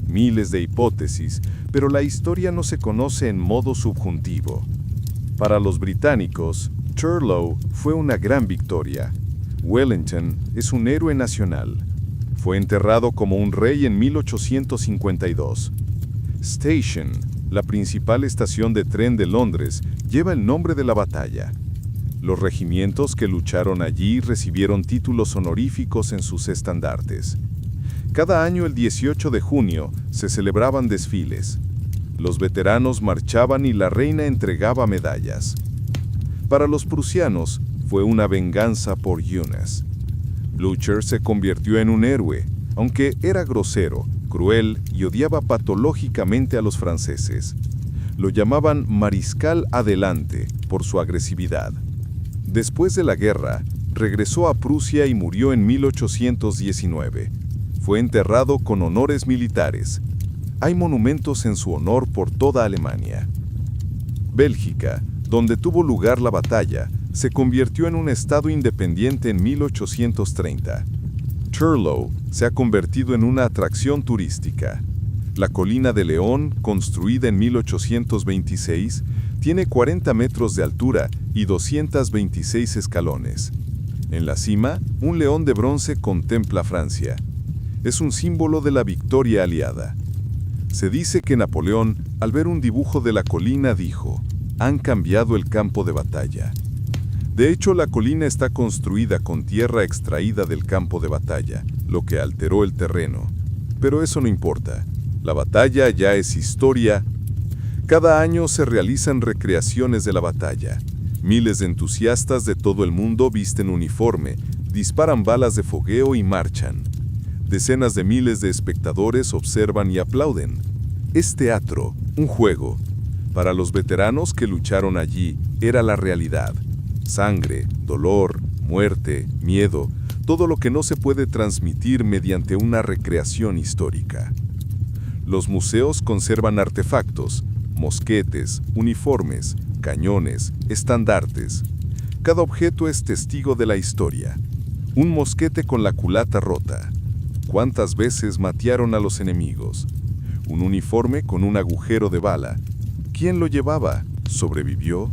Miles de hipótesis, pero la historia no se conoce en modo subjuntivo. Para los británicos, Turlough fue una gran victoria. Wellington es un héroe nacional. Fue enterrado como un rey en 1852. Station, la principal estación de tren de Londres, lleva el nombre de la batalla. Los regimientos que lucharon allí recibieron títulos honoríficos en sus estandartes. Cada año el 18 de junio se celebraban desfiles. Los veteranos marchaban y la reina entregaba medallas. Para los prusianos fue una venganza por Eunice. Blücher se convirtió en un héroe, aunque era grosero, cruel y odiaba patológicamente a los franceses. Lo llamaban Mariscal Adelante por su agresividad. Después de la guerra, regresó a Prusia y murió en 1819. Fue enterrado con honores militares. Hay monumentos en su honor por toda Alemania. Bélgica, donde tuvo lugar la batalla, se convirtió en un estado independiente en 1830. Turlough se ha convertido en una atracción turística. La colina de León, construida en 1826, tiene 40 metros de altura y 226 escalones. En la cima, un león de bronce contempla Francia. Es un símbolo de la victoria aliada. Se dice que Napoleón, al ver un dibujo de la colina, dijo: «Han cambiado el campo de batalla». De hecho, la colina está construida con tierra extraída del campo de batalla, lo que alteró el terreno. Pero eso no importa. La batalla ya es historia. Cada año se realizan recreaciones de la batalla. Miles de entusiastas de todo el mundo visten uniforme, disparan balas de fogueo y marchan. Decenas de miles de espectadores observan y aplauden. Es teatro, un juego. Para los veteranos que lucharon allí, era la realidad. Sangre, dolor, muerte, miedo, todo lo que no se puede transmitir mediante una recreación histórica. Los museos conservan artefactos, mosquetes, uniformes, cañones, estandartes. Cada objeto es testigo de la historia. Un mosquete con la culata rota. ¿Cuántas veces matearon a los enemigos? Un uniforme con un agujero de bala. ¿Quién lo llevaba? ¿Sobrevivió?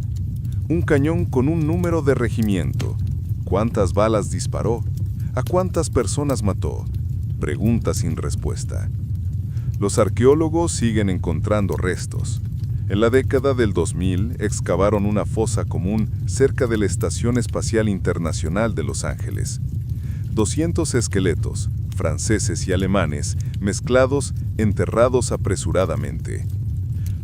Un cañón con un número de regimiento. ¿Cuántas balas disparó? ¿A cuántas personas mató? Pregunta sin respuesta. Los arqueólogos siguen encontrando restos. En la década del 2000 excavaron una fosa común cerca de la Estación Espacial Internacional de Los Ángeles. 200 esqueletos, franceses y alemanes, mezclados, enterrados apresuradamente.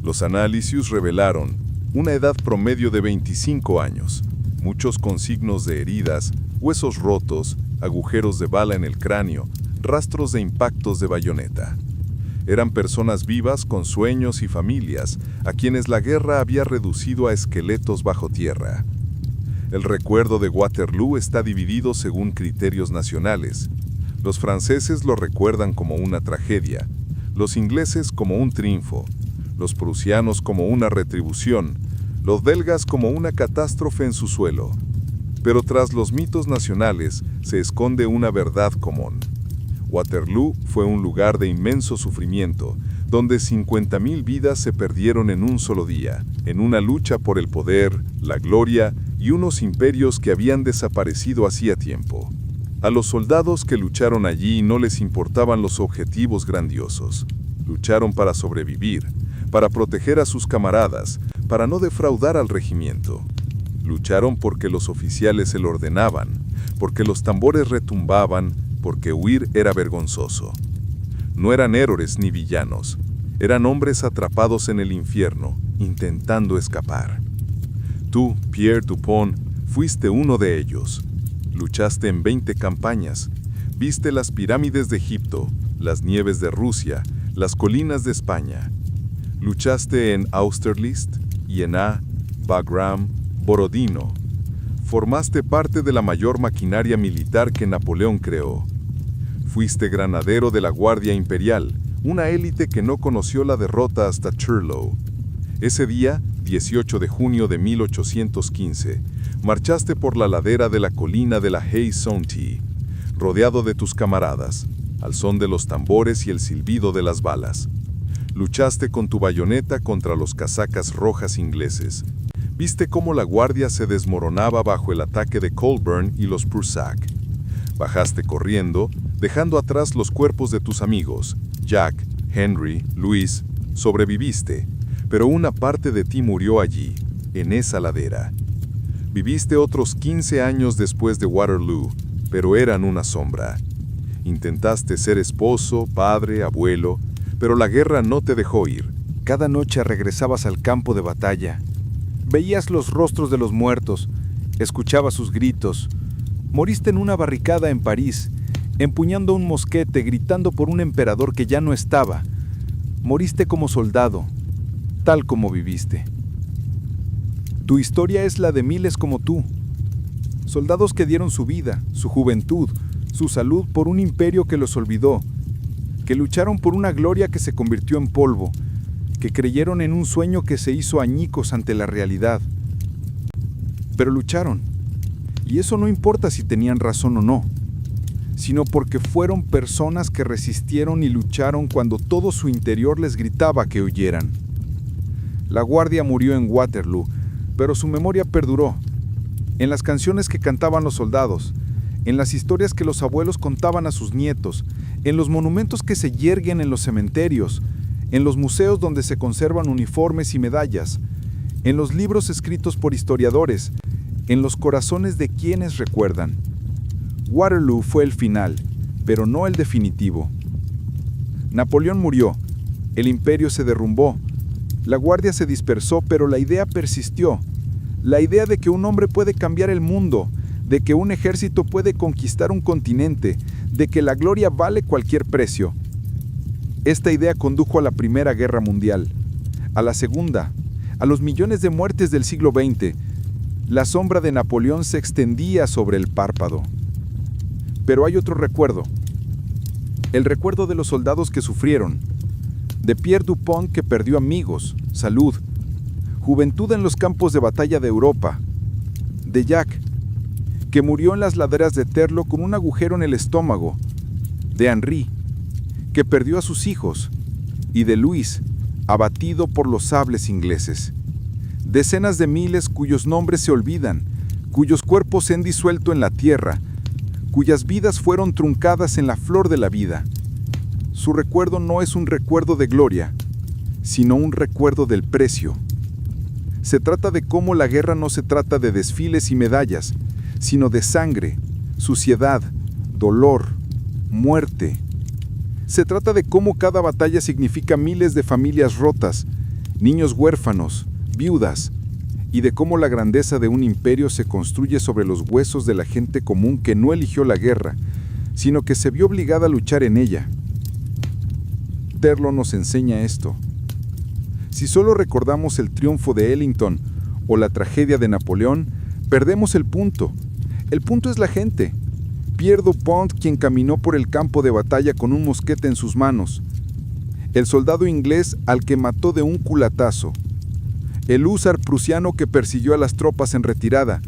Los análisis revelaron una edad promedio de 25 años, muchos con signos de heridas, huesos rotos, agujeros de bala en el cráneo, rastros de impactos de bayoneta. Eran personas vivas con sueños y familias, a quienes la guerra había reducido a esqueletos bajo tierra. El recuerdo de Waterloo está dividido según criterios nacionales. Los franceses lo recuerdan como una tragedia, los ingleses como un triunfo, los prusianos como una retribución, los belgas como una catástrofe en su suelo. Pero tras los mitos nacionales se esconde una verdad común. Waterloo fue un lugar de inmenso sufrimiento, donde 50.000 vidas se perdieron en un solo día, en una lucha por el poder, la gloria y unos imperios que habían desaparecido hacía tiempo. A los soldados que lucharon allí no les importaban los objetivos grandiosos. Lucharon para sobrevivir, para proteger a sus camaradas, para no defraudar al regimiento. Lucharon porque los oficiales se lo ordenaban, porque los tambores retumbaban, porque huir era vergonzoso. No eran héroes ni villanos, eran hombres atrapados en el infierno, intentando escapar. Tú, Pierre Dupont, fuiste uno de ellos. Luchaste en 20 campañas, viste las pirámides de Egipto, las nieves de Rusia, las colinas de España. Luchaste en Austerlitz, Jena, Wagram, Borodino. Formaste parte de la mayor maquinaria militar que Napoleón creó. Fuiste granadero de la Guardia Imperial, una élite que no conoció la derrota hasta Churlow. Ese día, 18 de junio de 1815, marchaste por la ladera de la colina de la Haye-Saunty, rodeado de tus camaradas, al son de los tambores y el silbido de las balas. Luchaste con tu bayoneta contra los casacas rojas ingleses. Viste cómo la guardia se desmoronaba bajo el ataque de Colburn y los Prusak. Bajaste corriendo, dejando atrás los cuerpos de tus amigos, Jack, Henry, Luis. Sobreviviste, pero una parte de ti murió allí, en esa ladera. Viviste otros 15 años después de Waterloo, pero eran una sombra. Intentaste ser esposo, padre, abuelo, pero la guerra no te dejó ir. Cada noche regresabas al campo de batalla. Veías los rostros de los muertos, escuchabas sus gritos. Moriste en una barricada en París, empuñando un mosquete, gritando por un emperador que ya no estaba. Moriste como soldado, tal como viviste. Tu historia es la de miles como tú. Soldados que dieron su vida, su juventud, su salud por un imperio que los olvidó, que lucharon por una gloria que se convirtió en polvo, que creyeron en un sueño que se hizo añicos ante la realidad. Pero lucharon, y eso no importa si tenían razón o no, sino porque fueron personas que resistieron y lucharon cuando todo su interior les gritaba que huyeran. La guardia murió en Waterloo, pero su memoria perduró, en las canciones que cantaban los soldados, en las historias que los abuelos contaban a sus nietos, en los monumentos que se yerguen en los cementerios, en los museos donde se conservan uniformes y medallas, en los libros escritos por historiadores, en los corazones de quienes recuerdan. Waterloo fue el final, pero no el definitivo. Napoleón murió, el imperio se derrumbó, la guardia se dispersó, pero la idea persistió. La idea de que un hombre puede cambiar el mundo, de que un ejército puede conquistar un continente, de que la gloria vale cualquier precio. Esta idea condujo a la Primera Guerra Mundial, a la Segunda, a los millones de muertes del siglo XX. La sombra de Napoleón se extendía sobre el párpado. Pero hay otro recuerdo. El recuerdo de los soldados que sufrieron, de Pierre Dupont que perdió amigos, salud, juventud en los campos de batalla de Europa, de Jack, que murió en las laderas de Terlo con un agujero en el estómago, de Henry, que perdió a sus hijos, y de Luis, abatido por los sables ingleses. Decenas de miles cuyos nombres se olvidan, cuyos cuerpos se han disuelto en la tierra, cuyas vidas fueron truncadas en la flor de la vida. Su recuerdo no es un recuerdo de gloria, sino un recuerdo del precio. Se trata de cómo la guerra no se trata de desfiles y medallas, sino de sangre, suciedad, dolor, muerte. Se trata de cómo cada batalla significa miles de familias rotas, niños huérfanos, viudas, y de cómo la grandeza de un imperio se construye sobre los huesos de la gente común que no eligió la guerra, sino que se vio obligada a luchar en ella. Terlo nos enseña esto. Si solo recordamos el triunfo de Ellington o la tragedia de Napoleón, perdemos el punto. El punto es la gente. Pierre Dupont, quien caminó por el campo de batalla con un mosquete en sus manos. El soldado inglés al que mató de un culatazo. El húsar prusiano que persiguió a las tropas en retirada.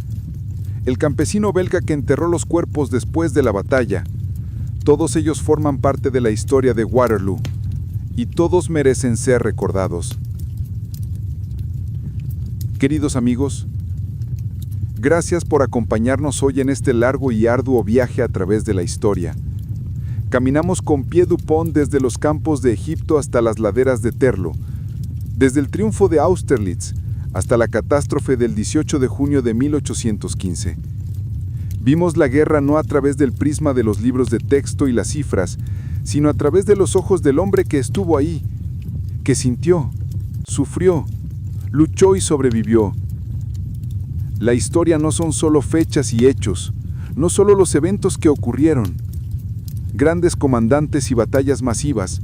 El campesino belga que enterró los cuerpos después de la batalla. Todos ellos forman parte de la historia de Waterloo. Y todos merecen ser recordados. Queridos amigos, gracias por acompañarnos hoy en este largo y arduo viaje a través de la historia. Caminamos con Pierre Dupont desde los campos de Egipto hasta las laderas de Terlo, desde el triunfo de Austerlitz hasta la catástrofe del 18 de junio de 1815. Vimos la guerra no a través del prisma de los libros de texto y las cifras, sino a través de los ojos del hombre que estuvo ahí, que sintió, sufrió, luchó y sobrevivió. La historia no son solo fechas y hechos, no solo los eventos que ocurrieron. Grandes comandantes y batallas masivas.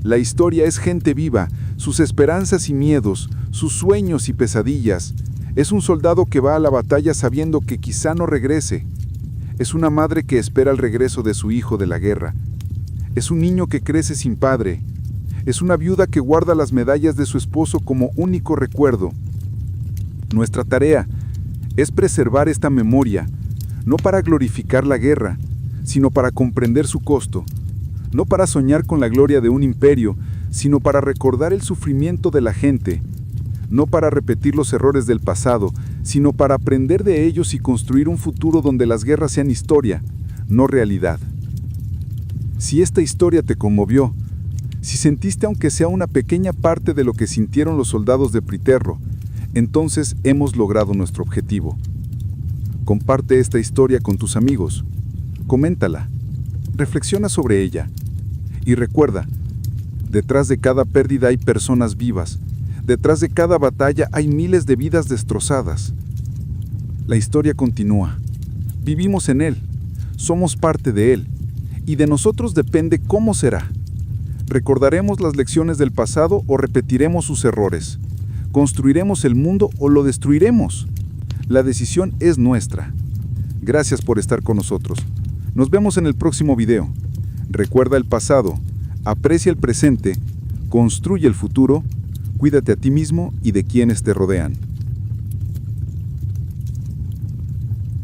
La historia es gente viva, sus esperanzas y miedos, sus sueños y pesadillas. Es un soldado que va a la batalla sabiendo que quizá no regrese. Es una madre que espera el regreso de su hijo de la guerra. Es un niño que crece sin padre. Es una viuda que guarda las medallas de su esposo como único recuerdo. Nuestra tarea es preservar esta memoria, no para glorificar la guerra, sino para comprender su costo, no para soñar con la gloria de un imperio, sino para recordar el sufrimiento de la gente, no para repetir los errores del pasado, sino para aprender de ellos y construir un futuro donde las guerras sean historia, no realidad. Si esta historia te conmovió, si sentiste aunque sea una pequeña parte de lo que sintieron los soldados de Priterro, entonces hemos logrado nuestro objetivo. Comparte esta historia con tus amigos, coméntala, reflexiona sobre ella y recuerda, detrás de cada pérdida hay personas vivas, detrás de cada batalla hay miles de vidas destrozadas. La historia continúa, vivimos en él, somos parte de él y de nosotros depende cómo será. ¿Recordaremos las lecciones del pasado o repetiremos sus errores? ¿Construiremos el mundo o lo destruiremos? La decisión es nuestra. Gracias por estar con nosotros. Nos vemos en el próximo video. Recuerda el pasado, aprecia el presente, construye el futuro, cuídate a ti mismo y de quienes te rodean.